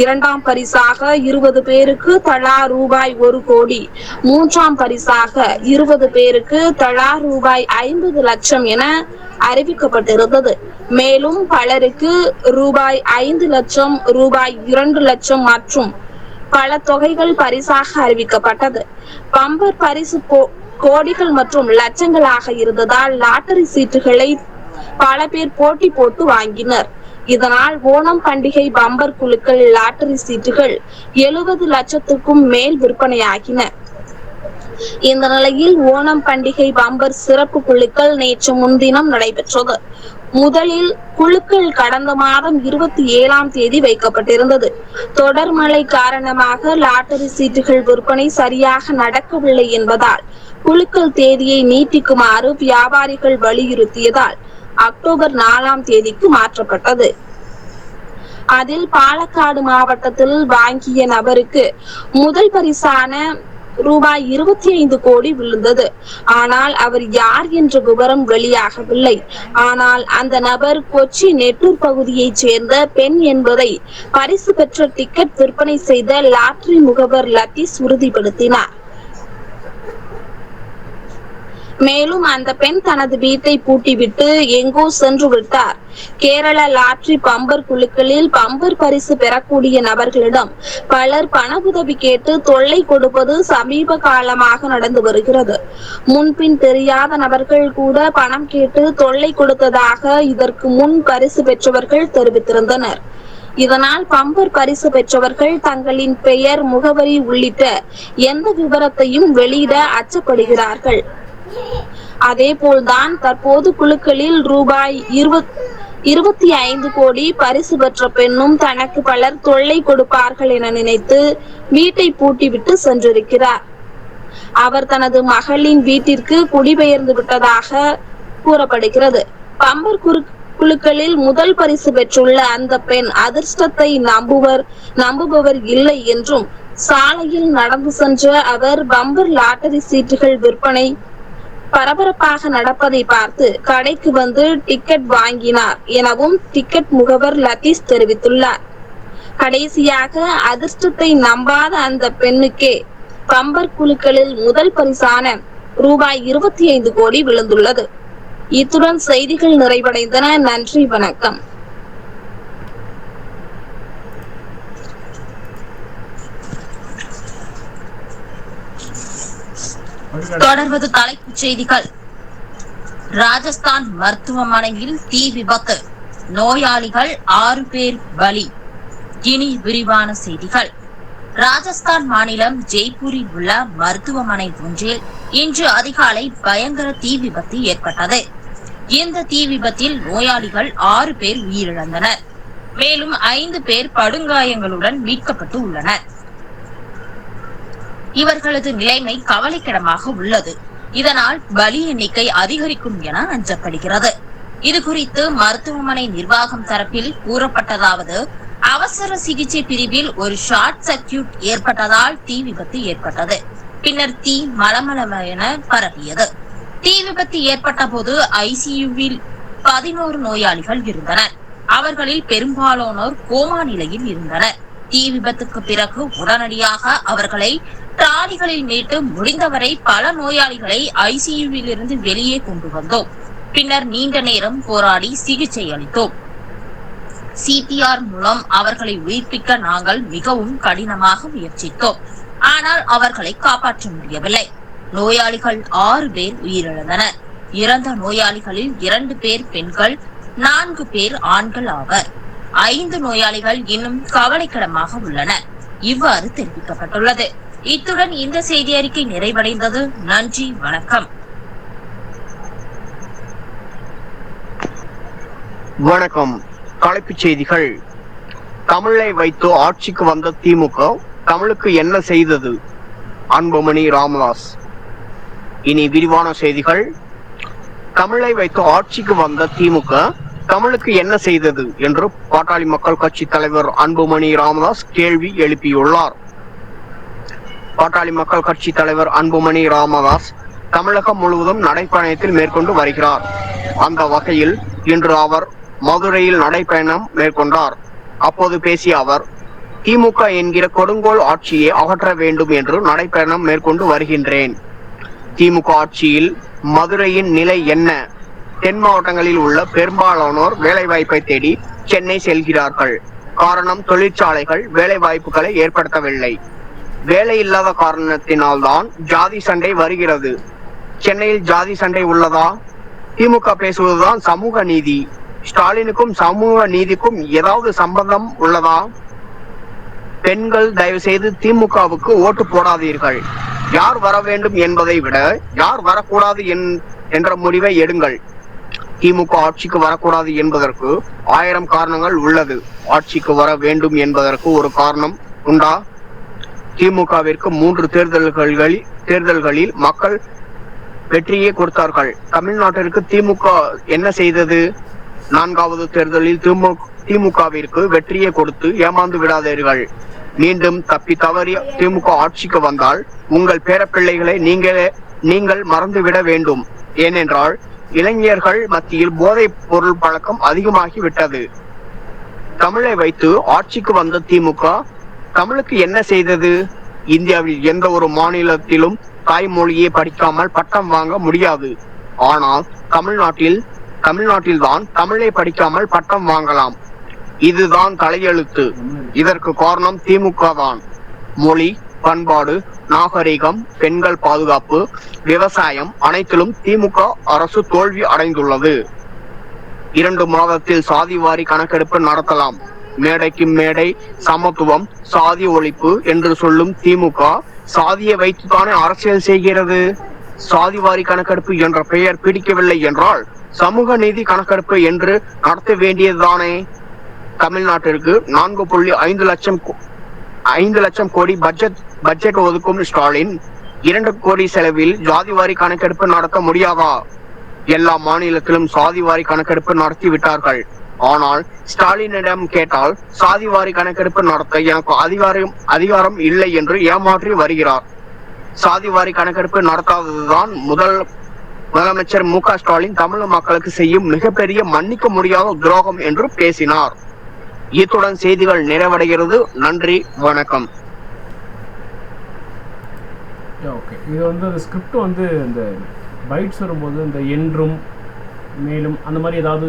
Speaker 2: இரண்டாம் பரிசாக 20 பேருக்கு தலா ரூபாய் 1 கோடி, மூன்றாம் பரிசாக 20 பேருக்கு தலா ரூபாய் 50 லட்சம் என அறிவிக்கப்பட்டிருந்தது. மேலும் பலருக்கு ரூபாய் 5 லட்சம், ரூபாய் 2 லட்சம் மற்றும் பல தொகைகள் பரிசாக அறிவிக்கப்பட்டது. பம்பர் பரிசு கோடிகள் மற்றும் லட்சங்களாக இருந்ததால் லாட்டரி சீட்டுகளை பல பேர் போட்டி போட்டு வாங்கினர். இதனால் ஓணம் பண்டிகை பம்பர் குழுக்கள் லாட்டரி சீட்டுகள் 70 லட்சத்துக்கும் மேல் விற்பனையாகின. இந்த நிலையில் ஓணம் பண்டிகை பம்பர் சிறப்பு குழுக்கள் நேற்று முன்தினம் நடைபெற்றது. முதலில் குழுக்கள் கடந்த மாதம் 27ஆம் தேதி வைக்கப்பட்டிருந்தது. தொடர் மழை காரணமாக லாட்டரி சீட்டுகள் விற்பனை சரியாக நடக்கவில்லை என்பதால் குழுக்கள் தேதியை நீட்டிக்குமாறு வியாபாரிகள் வலியுறுத்தியதால் அக்டோபர் 4ஆம் தேதிக்கு மாற்றப்பட்டது. அதில் பாலக்காடு மாவட்டத்தில் வாங்கிய நபருக்கு முதல் பரிசான ரூபாய் 25 கோடி விழுந்தது. ஆனால் அவர் யார் என்ற விவரம் வெளியாகவில்லை. ஆனால் அந்த நபர் கொச்சி நெட்டூர் பகுதியைச் சேர்ந்த பெண் என்பதை பரிசு பெற்ற டிக்கெட் விற்பனை செய்த லாட்டரி முகவர் லத்தீஸ் உறுதிப்படுத்தினார். மேலும் அந்த பெண் தனது வீட்டை பூட்டிவிட்டு எங்கோ சென்று விட்டார். கேரள லாட்டரி பம்பர் குழுக்களில் பம்பர் பரிசு பெறக்கூடிய நபர்களிடம் பலர் பண உதவி கேட்டு தொல்லை கொடுப்பது சமீப காலமாக நடந்து வருகிறது. முன்பின் தெரியாத நபர்கள் கூட பணம் கேட்டு தொல்லை கொடுத்ததாக இதற்கு முன் பரிசு பெற்றவர்கள் தெரிவித்திருந்தனர். இதனால் பம்பர் பரிசு பெற்றவர்கள் தங்களின் பெயர், முகவரி உள்ளிட்ட எந்த விவரத்தையும் வெளியிட அச்சப்படுகிறார்கள். அதேபோல்தான் தற்போது குழுக்களில் ரூபாய் 25 கோடி பரிசு பெற்ற பெண்ணும் தனக்கு பலர் தொல்லை கொடுப்பார்கள் என நினைத்து வீட்டை பூட்டிவிட்டு சென்றிருக்கிறார். அவர் தனது மகளின் வீட்டிற்கு குடிபெயர்ந்து விட்டதாக கூறப்படுகிறது. பம்பர் குழுக்களில் முதல் பரிசு பெற்றுள்ள அந்த பெண் அதிர்ஷ்டத்தை நம்புபவர் இல்லை என்றும், சாலையில் நடந்து சென்ற அவர் பம்பர் லாட்டரி சீட்டுகள் விற்பனை பரபரப்பாக நடப்பதை பார்த்து கடைக்கு வந்து டிக்கெட் வாங்கினார் எனவும் டிக்கெட் முகவர் லத்தீஸ் தெரிவித்துள்ளார். கடைசியாக அதிர்ஷ்டத்தை நம்பாத அந்த பெண்ணுக்கே பம்பர் குழுக்களில் முதல் பரிசான ரூபாய் 25 கோடி விழுந்துள்ளது. இத்துடன் செய்திகள் நிறைவடைந்தன. நன்றி, வணக்கம்.
Speaker 4: தொடர்வது தலைப்புச் செய்திகள். ராஜஸ்தான் மருத்துவமனையில் தீ விபத்து, நோயாளிகள் 6 பேர் பலி. இனி விரிவான செய்திகள். ராஜஸ்தான் மாநிலம் ஜெய்ப்பூரில் உள்ள மருத்துவமனை ஒன்றில் இன்று அதிகாலை பயங்கர தீ விபத்து ஏற்பட்டது. இந்த தீ விபத்தில் நோயாளிகள் 6 பேர் உயிரிழந்தனர். மேலும் 5 பேர் படுகாயங்களுடன் மீட்கப்பட்டு உள்ளனர். இவர்களது நிலைமை கவலைக்கிடமாக உள்ளது. இதனால் பலி எண்ணிக்கை அதிகரிக்கும் என அஞ்சப்படுகிறது. இது குறித்து மருத்துவமனை நிர்வாகம் தரப்பில் கூறப்பட்டதாவது, அவசர சிகிச்சை பிரிவில் ஒரு ஷார்ட் சர்க்கியூட் ஏற்பட்டதால் தீ விபத்து ஏற்பட்டது. பின்னர் தீ மளமளவென பரவியது. தீ விபத்து ஏற்பட்ட போது ஐசியூவில் 11 நோயாளிகள் இருந்தனர். அவர்களில் பெரும்பாலானோர் கோமா நிலையில் இருந்தனர். தீ விபத்துக்கு பிறகு உடனடியாக அவர்களை டிராலிகளில் மீட்டு முடிந்தவரை பல நோயாளிகளை ஐசியூவில் இருந்து வெளியே கொண்டு வந்தோம். பின்னர் நீண்ட நேரம் போராடி சிகிச்சை அளித்தோம். CPR மூலம் அவர்களை உயிர்ப்பிக்க நாங்கள் மிகவும் கடினமாக முயற்சித்தோம். ஆனால் அவர்களை காப்பாற்ற முடியவில்லை. நோயாளிகள் 6 பேர் உயிரிழந்தனர். இறந்த நோயாளிகளில் 2 பேர் பெண்கள், 4 பேர் ஆண்கள் ஆவர். 5 நோயாளிகள் இன்னும் கவலைக்கிடமாக உள்ளனர். இவ்வாறு தெரிவிக்கப்பட்டுள்ளது. இத்துடன் இந்த செய்தி அறிக்கை நிறைவடைந்தது. நன்றி, வணக்கம்.
Speaker 3: வணக்கம். தலைப்புச் செய்திகள். கமலை வைத்து ஆட்சிக்கு வந்த திமுக கமலுக்கு என்ன செய்தது? அன்புமணி ராமதாஸ். இனி விரிவான செய்திகள். கமலை வைத்து ஆட்சிக்கு வந்த திமுக கமலுக்கு என்ன செய்தது என்று பாட்டாளி மக்கள் கட்சி தலைவர் அன்புமணி ராமதாஸ் கேள்வி எழுப்பியுள்ளார். பாட்டாளி மக்கள் கட்சி தலைவர் அன்புமணி ராமதாஸ் தமிழகம் முழுவதும் நடைப்பயணத்தில் மேற்கொண்டு வருகிறார். அந்த வகையில் இன்று அவர் மதுரையில் நடைப்பயணம் மேற்கொண்டார். அப்போது பேசிய அவர், திமுக என்கிற கொடுங்கோல் ஆட்சியை அகற்ற வேண்டும் என்று நடைப்பயணம் மேற்கொண்டு வருகின்றேன். திமுக ஆட்சியில் மதுரையின் நிலை என்ன? தென் மாவட்டங்களில் உள்ள பெரும்பாலானோர் வேலைவாய்ப்பை தேடி சென்னை செல்கிறார்கள். காரணம், தொழிற்சாலைகள் வேலை வாய்ப்புகளை ஏற்படுத்தவில்லை. வேலை இல்லாத காரணத்தினால்தான் ஜாதி சண்டை வருகிறது. சென்னையில் ஜாதி சண்டை உள்ளதா? திமுக பேசுவதுதான் சமூக நீதி. ஸ்டாலினுக்கும் சமூக நீதிக்கும் ஏதாவது சம்பந்தம் உள்ளதா? பெண்கள் தயவு செய்து திமுகவுக்கு ஓட்டு போடாதீர்கள். யார் வர வேண்டும் என்பதை விட யார் வரக்கூடாது என்ற முடிவை எடுங்கள். திமுக ஆட்சிக்கு வரக்கூடாது என்பதற்கு 1000 காரணங்கள் உள்ளது. ஆட்சிக்கு வர வேண்டும் என்பதற்கு ஒரு காரணம் உண்டா? திமுகவிற்கு 3 தேர்தல்களில் மக்கள் வெற்றியை கொடுத்தார்கள். தமிழ்நாட்டிற்கு திமுக என்ன செய்தது? 4வது தேர்தலில் திமுகவிற்கு வெற்றியை கொடுத்து ஏமாந்து விடாதீர்கள். மீண்டும் தப்பி தவறி திமுக ஆட்சிக்கு வந்தால் உங்கள் பேரப்பிள்ளைகளை நீங்கள் மறந்துவிட வேண்டும். ஏனென்றால் இளைஞர்கள் மத்தியில் போதைப் பொருள் பழக்கம் அதிகமாகி விட்டது. தமிழை வைத்து ஆட்சிக்கு வந்த திமுக தமிழுக்கு என்ன செய்தது? இந்தியாவில் எந்த ஒரு மாநிலத்திலும் தாய்மொழியை படிக்காமல் பட்டம் வாங்க முடியாது. ஆனால் தமிழ்நாட்டில் தான் தமிழை படிக்காமல் பட்டம் வாங்கலாம். இதுதான் தலையெழுத்து. இதற்கு காரணம் திமுக தான். மொழி, பண்பாடு, நாகரிகம், பெண்கள் பாதுகாப்பு, விவசாயம் அனைத்திலும் திமுக அரசு தோல்வி அடைந்துள்ளது. 2 மாதத்தில் சாதிவாரி கணக்கெடுப்பு நடத்தலாம். மேடைக்கு மேடை சமத்துவம், சாதி ஒழிப்பு என்று சொல்லும் திமுக சாதியை வைத்துத்தானே அரசியல் செய்கிறது. சாதிவாரி கணக்கெடுப்பு என்ற பெயர் பிடிக்கவில்லை என்றால் சமூக நீதி கணக்கெடுப்பு என்று நடத்த வேண்டியதுதானே. தமிழ்நாட்டிற்கு 4.5 லட்சம் கோடி பட்ஜெட் ஒதுக்கும் ஸ்டாலின் 2 கோடி செலவில் ஜாதிவாரி கணக்கெடுப்பு நடத்த முடியாதா? எல்லா மாநிலத்திலும் சாதிவாரி கணக்கெடுப்பு நடத்தி விட்டார்கள். ஆனால் ஸ்டாலினிடம் கேட்டால் சாதிவாரி கணக்கெடுப்பு நடத்த எனக்கு அதிகாரம் இல்லை என்று ஏமாற்றி வருகிறார். சாதிவாரி கணக்கெடுப்பு நடத்தாததுதான் முதலமைச்சர் மு க ஸ்டாலின் தமிழ் மக்களுக்கு செய்யும் மிகப்பெரிய மன்னிக்க முடியாத துரோகம் என்று பேசினார். இத்துடன் செய்திகள் நிறைவடைகிறது. நன்றி, வணக்கம்.
Speaker 1: ஓகே, இது வந்து ஸ்கிரிப்ட் வந்து இந்த பைட்ஸ் வரும்போது இந்த என்றும் மேலும் அந்த மாதிரி ஏதாவது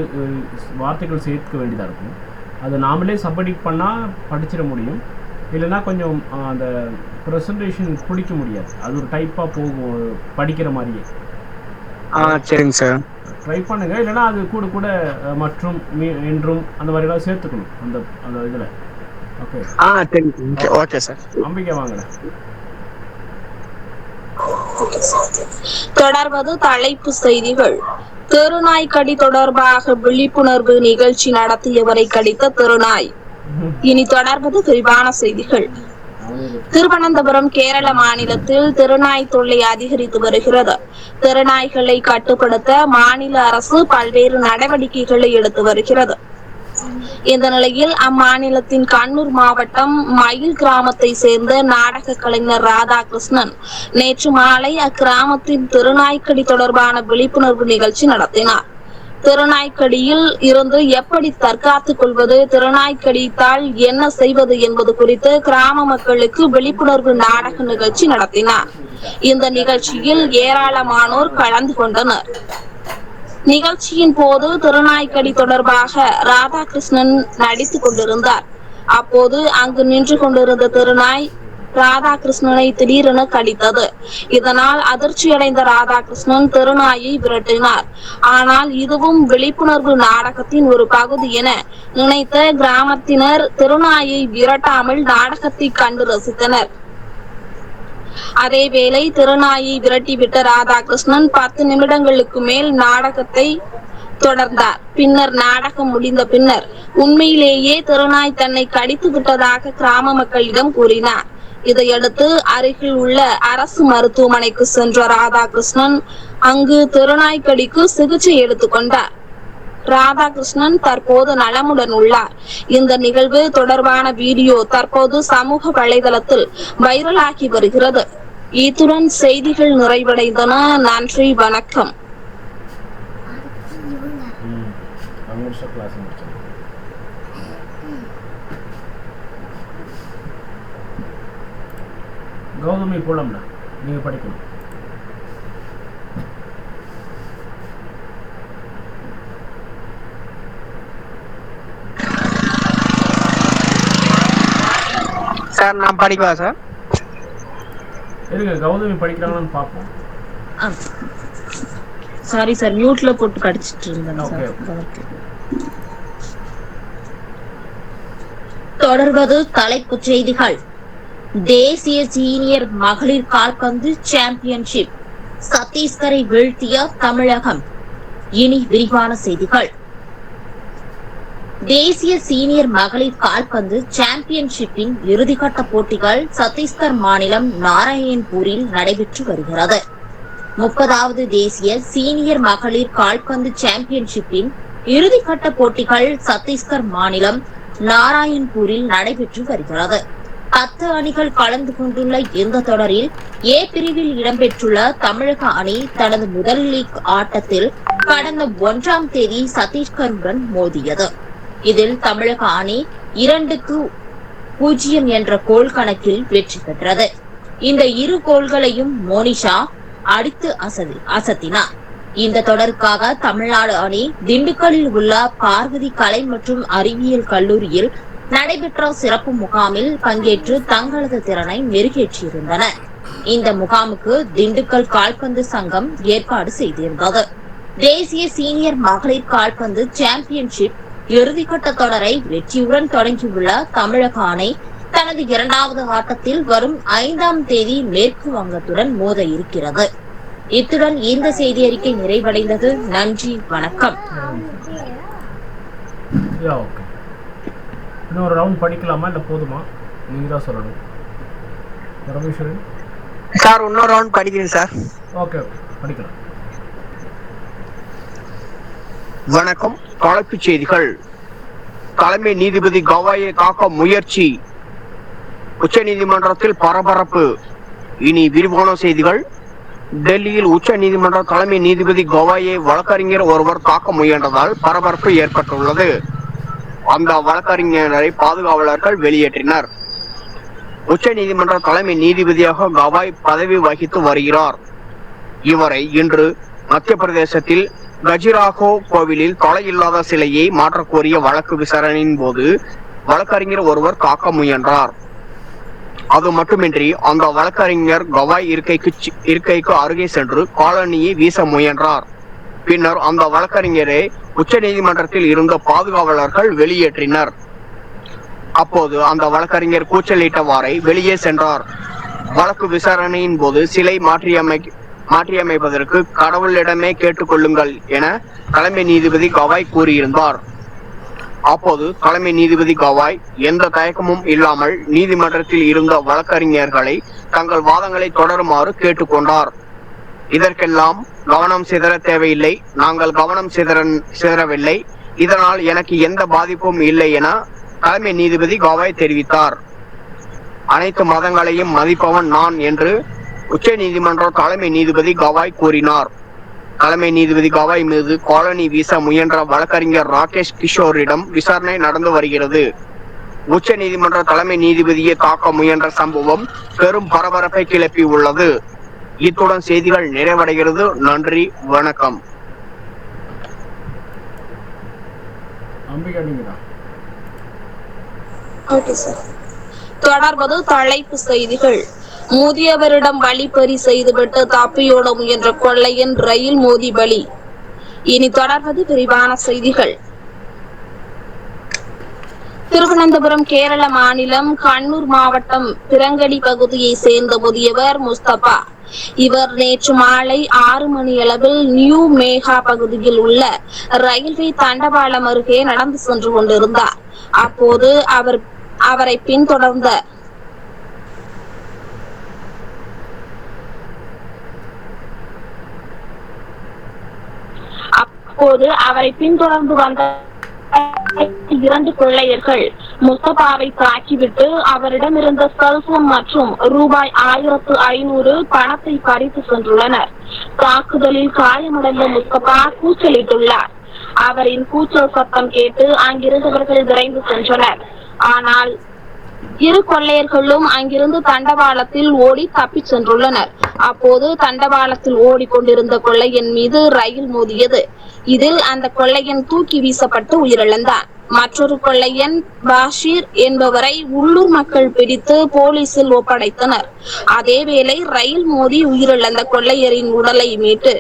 Speaker 1: வார்த்தைகள் சேர்க்க வேண்டியதாக இருக்கும். அது நாமளே சப்எடிட் பண்ணால் படிச்சிட முடியும். இல்லைன்னா கொஞ்சம் அந்த ப்ரெசன்டேஷன் பிடிக்க முடியாது. அது ஒரு டைப்பாக போகும் படிக்கிற மாதிரியே.
Speaker 3: சரிங்க சார்,
Speaker 1: ட்ரை பண்ணுங்க. இல்லைன்னா அது கூட மற்றும் என்றும் அந்த மாதிரி எல்லாம் சேர்த்துக்கணும் அந்த இதில். Okay
Speaker 3: okay sir.
Speaker 1: நம்பிக்கை வாங்கல.
Speaker 2: தொடர்வது தலைப்பு செய்திகள். தெருநாய் கடி தொடர்பாக விழிப்புணர்வு நிகழ்ச்சி நடத்தியவரை கடித்த தெருநாய். இனி தொடர்வது விரிவான செய்திகள். திருவனந்தபுரம் கேரள மாநிலத்தில் தெருநாய் தொல்லை அதிகரித்து வருகிறது. தெருநாய்களை கட்டுப்படுத்த மாநில அரசு பல்வேறு நடவடிக்கைகளை எடுத்து வருகிறது. இந்த நிலையில் அம்மாநிலத்தின் கண்ணூர் மாவட்டம் மயில் கிராமத்தை சேர்ந்த நாடக கலைஞர் ராதாகிருஷ்ணன் நேற்று மாலை அக்கிராமத்தின் தெருநாய்க்கடி தொடர்பான விழிப்புணர்வு நிகழ்ச்சி நடத்தினார். திருநாய்க்கடியில் இருந்து எப்படி தற்காத்துக் கொள்வது, திருநாய்க்கடித்தால் என்ன செய்வது என்பது குறித்து கிராம மக்களுக்கு விழிப்புணர்வு நாடக நிகழ்ச்சி நடத்தினார். இந்த நிகழ்ச்சியில் ஏராளமானோர் கலந்து கொண்டனர். நிகழ்ச்சியின் போது திருநாய்க்கடி தொடர்பாக ராதாகிருஷ்ணன் நடித்துக் கொண்டிருந்தார். அப்போது அங்கு நின்று கொண்டிருந்த திருநாய் ராதாகிருஷ்ணனை திடீரென கடித்தது. இதனால் அதிர்ச்சியடைந்த ராதாகிருஷ்ணன் திருநாயை விரட்டினார். ஆனால் இதுவும் விழிப்புணர்வு நாடகத்தின் ஒரு பகுதி என நினைத்த கிராமத்தினர் திருநாயை விரட்டாமல் நாடகத்தை கண்டு ரசித்தனர். அதேவேளை திருநாயை விரட்டிவிட்ட ராதாகிருஷ்ணன் 10 நிமிடங்களுக்கு மேல் நாடகத்தை தொடர்ந்தார். பின்னர் நாடகம் முடிந்த பின்னர் உண்மையிலேயே திருநாய் தன்னை கடித்து விட்டதாக கிராம மக்களிடம் கூறினார். இதையடுத்து அருகில் உள்ள அரசு மருத்துவமனைக்கு சென்ற ராதாகிருஷ்ணன் அங்கு திருநாய்க்கடிக்கு சிகிச்சை எடுத்துக் கொண்டார். ராதாகிருஷ்ணன் தற்போது நலமுடன் உள்ளார். இந்த நிகழ்வு தொடர்பான வீடியோ தற்போது சமூக வலைதளத்தில் வைரலாகி வருகிறது. இத்துடன் செய்திகள் நிறைவடைந்தன. நன்றி, வணக்கம்.
Speaker 1: கௌதமி போலாம்ல, நீங்க படிக்கணும்.
Speaker 3: சார் நான் படிக்கவா சார்?
Speaker 1: இருங்க, கௌதமி படிக்கிறாங்கன்னு பார்ப்போம்.
Speaker 2: சாரி சார், மியூட்ல போட்டு கடிச்சிட்டு இருந்தேன்.
Speaker 4: தொடர்வது தலைப்புச் செய்திகள். தேசிய சீனியர் மகளிர் கால்பந்து சாம்பியன்ஷிப், சத்தீஸ்கரை வீழ்த்திய தமிழகம். இனி விரிவான செய்திகள். தேசிய சீனியர் மகளிர் கால்பந்து சாம்பியன்ஷிப்பின் இறுதிக்கட்ட போட்டிகள் சத்தீஸ்கர் மாநிலம் நாராயண்பூரில் நடைபெற்று வருகிறது. 30வது தேசிய சீனியர் மகளிர் கால்பந்து சாம்பியன்ஷிப்பின் இறுதிக்கட்ட போட்டிகள் சத்தீஸ்கர் மாநிலம் நாராயண்பூரில் நடைபெற்று வருகிறது. 10 அணிகள் கலந்து கொண்டுள்ள இந்த தொடரில் ஏ பிரிவில் இடம்பெற்றுள்ள தமிழக அணி தனது முதல் லீக் ஆட்டத்தில் கடந்த 1ஆம் தேதி சத்தீஸ்கருடன் மோதியது. இதில் தமிழக அணி 2-0 என்ற கோல் கணக்கில் வெற்றி பெற்றது. இந்த இரு கோல்களையும் மோனிஷா அடித்து அசத்தினார். இந்த தொடருக்காக தமிழ்நாடு அணி திண்டுக்கல்லில் உள்ள பார்வதி கலை மற்றும் அறிவியல் கல்லூரியில் நடைபெற்ற சிறப்பு முகாமில் பங்கேற்று தங்களது திறனை மெருகேற்றியிருந்தனர். இந்த முகாமுக்கு திண்டுக்கல் கால்பந்து சங்கம் ஏற்பாடு செய்திருந்தது. தேசிய சீனியர் மகளிர் கால்பந்து சாம்பியன்ஷிப் இறுதிக்கட்ட தொடரை வெற்றியுடன் தொடங்கியுள்ள தமிழக அணி தனது 2வது ஆட்டத்தில் வரும் 5ஆம் தேதி மேற்கு வங்கத்துடன் மோத இருக்கிறது. இத்துடன் இந்த செய்தி அறிக்கை நிறைவடைந்தது. நன்றி, வணக்கம்.
Speaker 1: இன்னொரு ரவுண்ட் படிக்கலாமா இல்ல போதுமா? நீங்க தான் சொல்லணும். ரமேஸ்வரன்
Speaker 3: சார் இன்னொரு ரவுண்ட் படிக்கிறேன் சார்.
Speaker 1: ஓகே படிக்கலாம்.
Speaker 3: வணக்கம். தலைப்புச் செய்திகள். தலைமை நீதிபதி கவாயை காக்க முயற்சி, உச்ச நீதிமன்றத்தில் பரபரப்பு. இனி விரிவான செய்திகள். டெல்லியில் உச்ச நீதிமன்ற தலைமை நீதிபதி கவாயை வழக்கறிஞர் ஒருவர் தாக்க முயன்றதால் பரபரப்பு ஏற்பட்டுள்ளது. அந்த வழக்கறிஞரை பாதுகாவலர்கள் வெளியேற்றினர். உச்ச நீதிமன்ற தலைமை நீதிபதியாக கவாய் பதவி வகித்து வருகிறார். இவரை இன்று மத்திய பிரதேசத்தில் கஜிராஹோ கோவிலில் தலையில்லாத சிலையை மாற்றக் கோரிய வழக்கு விசாரணையின் போது வழக்கறிஞர் ஒருவர் தாக்க முயன்றார். அது மட்டுமின்றி அந்த வழக்கறிஞர் கவாய் இருக்கைக்கு அருகே சென்று காலணியை வீச முயன்றார். பின்னர் அந்த வழக்கறிஞரை உச்ச நீதிமன்றத்தில் இருந்த பாதுகாவலர்கள் வெளியேற்றினர். அப்போது அந்த வழக்கறிஞர் கூச்சலிட்டவாறே வெளியே சென்றார். வழக்கு விசாரணையின் போது சிலை மாற்றியமைப்பதற்கு கடவுளிடமே கேட்டுக்கொள்ளுங்கள் என தலைமை நீதிபதி கவாய் கூறியிருந்தார். அப்போது தலைமை நீதிபதி கவாய் எந்த தயக்கமும் இல்லாமல் நீதிமன்றத்தில் இருந்த வழக்கறிஞர்களை தங்கள் வாதங்களை தொடருமாறு கேட்டுக்கொண்டார். இதற்கெல்லாம் கவனம் சிதற தேவையில்லை, நாங்கள் கவனம் சிதறவில்லை, இதனால் எனக்கு எந்த பாதிப்பும் இல்லை என தலைமை நீதிபதி கவாய் தெரிவித்தார். அனைத்து மதங்களையும் மதிப்பவன் நான் என்று உச்ச நீதிமன்ற தலைமை நீதிபதி கவாய் கூறினார். தலைமை நீதிபதி கவாய் மீது காலனி வீச முயன்ற வழக்கறிஞர் ராகேஷ் கிஷோரிடம் விசாரணை நடந்து வருகிறது. உச்ச நீதிமன்ற தலைமை நீதிபதியை தாக்க முயன்ற சம்பவம் பெரும் பரபரப்பை கிளப்பி உள்ளது. இத்துடன் செய்திகள் நிறைவடைகிறது. நன்றி, வணக்கம்.
Speaker 2: தொடர்வது தலைப்பு செய்திகள். முதியவரிடம் வழிப்பறி செய்துவிட்டு தப்பியோட முயன்ற கொள்ளையன் ரயில் மோதி பலி. இனி தொடர்வது விரிவான செய்திகள். திருவனந்தபுரம் கேரள மாநிலம் கண்ணூர் மாவட்டம் பிறங்கடி பகுதியை சேர்ந்த முதியவர் முஸ்தபா. இவர் நேற்று மாலை 6 மணி அளவில் நியூ மேகா பகுதியில் உள்ள ரயில்வே தண்டவாளம் அருகே நடந்து சென்று கொண்டிருந்தார். அப்போது அவரை பின்தொடர்ந்த வந்த 2 கொள்ளையர்கள் முஸ்தபாவை தாக்கிவிட்டு அவரிடமிருந்த செல்போன் மற்றும் ரூபாய் 1500 பணத்தை பறித்து சென்றுள்ளனர். தாக்குதலில் காயமடைந்த முஸ்தபா கூச்சலிட்டுள்ளார். அவரின் கூச்சல் சத்தம் கேட்டு அங்கிருந்தவர்கள் விரைந்து சென்றனர். ஆனால் 2 கொள்ளையர்களும் அங்கிருந்து தண்டவாளத்தில் ஓடி தப்பி சென்றுள்ளனர். அப்போது தண்டவாளத்தில் ஓடிக்கொண்டிருந்த கொள்ளையன் மீது ரயில் மோதியது. இதில் அந்த கொள்ளையன் தூக்கி வீசப்பட்டு உயிரிழந்தார். மற்றொரு கொள்ளையன் பாஷீர் என்பவரை உள்ளூர் மக்கள் பிடித்து போலீசில் ஒப்படைத்தனர். அதேவேளை ரயில் மோதி உயிரிழந்த கொள்ளையரின் உடலை மீட்டு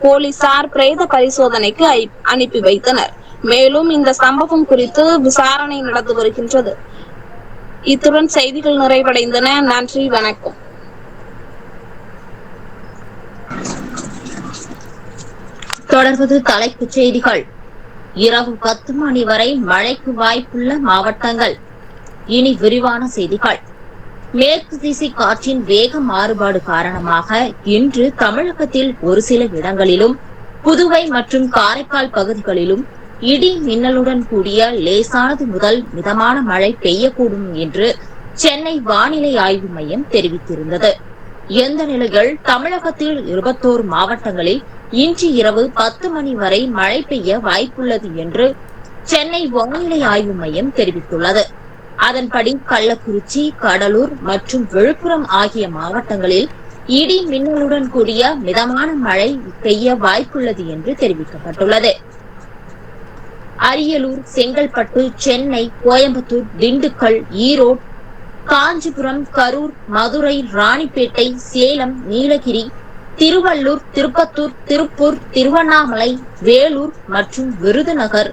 Speaker 2: போலீசார் பிரேத பரிசோதனைக்கு அனுப்பி வைத்தனர். மேலும் இந்த சம்பவம் குறித்து விசாரணை நடந்து வருகின்றது. இத்துடன் செய்திகள் நிறைவடைந்தன. நன்றி, வணக்கம்.
Speaker 4: தொடர்வது தலைப்புச் செய்திகள். இரவு 10 மணி வரை மழைக்கு வாய்ப்புள்ள மாவட்டங்கள். இனி விரிவான செய்திகள். மேற்கு திசை காற்றின் வேக மாறுபாடு காரணமாக இன்று தமிழகத்தில் ஒரு சில இடங்களிலும், புதுவை மற்றும் காரைக்கால் பகுதிகளிலும் இடி மின்னலுடன் கூடிய லேசானது முதல் மிதமான மழை பெய்யக்கூடும் என்று சென்னை வானிலை ஆய்வு மையம் தெரிவித்திருந்தது. இந்த நிலையில் தமிழகத்தில் 21 மாவட்டங்களில் இன்று இரவு 10 மணி வரை மழை பெய்ய வாய்ப்புள்ளது என்று சென்னை வானிலை ஆய்வு மையம் தெரிவித்துள்ளது. அதன்படி கள்ளக்குறிச்சி, கடலூர் மற்றும் விழுப்புரம் ஆகிய மாவட்டங்களில் இடி மின்னலுடன் கூடிய மிதமான மழை பெய்ய வாய்ப்புள்ளது என்று தெரிவிக்கப்பட்டுள்ளது. அரியலூர், செங்கல்பட்டு, சென்னை, கோயம்புத்தூர், திண்டுக்கல், ஈரோடு, காஞ்சிபுரம், கரூர், மதுரை, ராணிப்பேட்டை, சேலம், நீலகிரி, திருவள்ளூர், திருப்பத்தூர், திருப்பூர், திருவண்ணாமலை, வேலூர் மற்றும் விருதுநகர்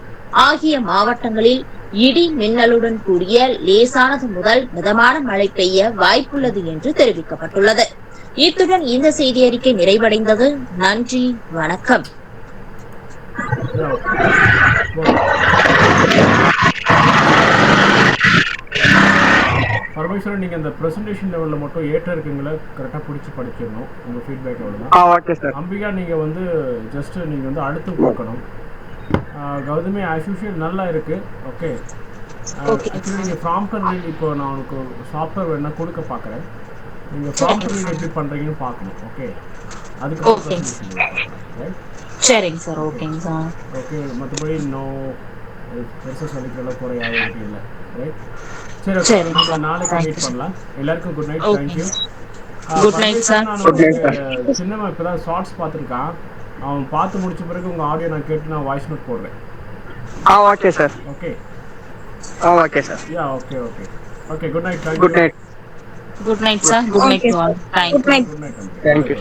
Speaker 4: ஆகிய மாவட்டங்களில் இடி மின்னலுடன் கூடிய லேசானது முதல் மிதமான மழை பெய்ய வாய்ப்புள்ளது என்று தெரிவிக்கப்பட்டுள்ளது. இத்துடன் இந்த செய்தி அறிக்கை நிறைவடைந்தது. நன்றி, வணக்கம்.
Speaker 1: பரமேஸ்வரன், நீங்க அந்த பிரசன்டேஷன் லெவல்ல மட்டும் ஏற்ற இருக்குங்களா கரெக்டா பிடிச்சி படிச்சிடணும். உங்க ஃபீட்பேக் அவ்வளவுதான்.
Speaker 3: Okay sir.
Speaker 1: அம்பிகா, நீங்க வந்து ஜஸ்ட் நீங்க வந்து அடுத்து பார்க்கணும். கௌதமி ஆஸ் யூஷுவல் நல்லா இருக்கு. ஓகே. ஆக்சுவலி நீங்க ப்ராம்ப்ட் ரீட், இப்போ நான் உங்களுக்கு சாஃப்ட்வேர் வேணா கொடுக்க பார்க்குறேன். நீங்க ப்ராம்ப்ட் ரீட் எப்படி பண்றீங்கன்னு பார்க்கணும். ஓகே, அதுக்கு
Speaker 4: சரிங்க சார். ஓகேங்க சார்.
Speaker 1: ஓகே, மற்றபடி நோ பெருசாக சொல்லிக்கிறல போகிற யாரும் இல்லை. ரைட், சரி. நம்ம நாளைக்கு மீட் பண்ணலாம். எல்லாருக்கும் good night. Thank you.
Speaker 4: Good night sir.
Speaker 1: சின்னமா இப்போ தான் ஷார்ட்ஸ் பார்த்துருக்கான். அவன் பார்த்து முடிச்ச பிறகு உங்கள் ஆடியோ நான் கேட்டு நான் வாய்ஸ் நோட் போடுறேன்.
Speaker 3: Okay sir.
Speaker 1: Okay.
Speaker 3: Okay sir.
Speaker 1: Yeah, okay. Okay, good night.
Speaker 3: Good night.
Speaker 4: Good night, sir. Good night to all. Thank you.
Speaker 3: Thank you.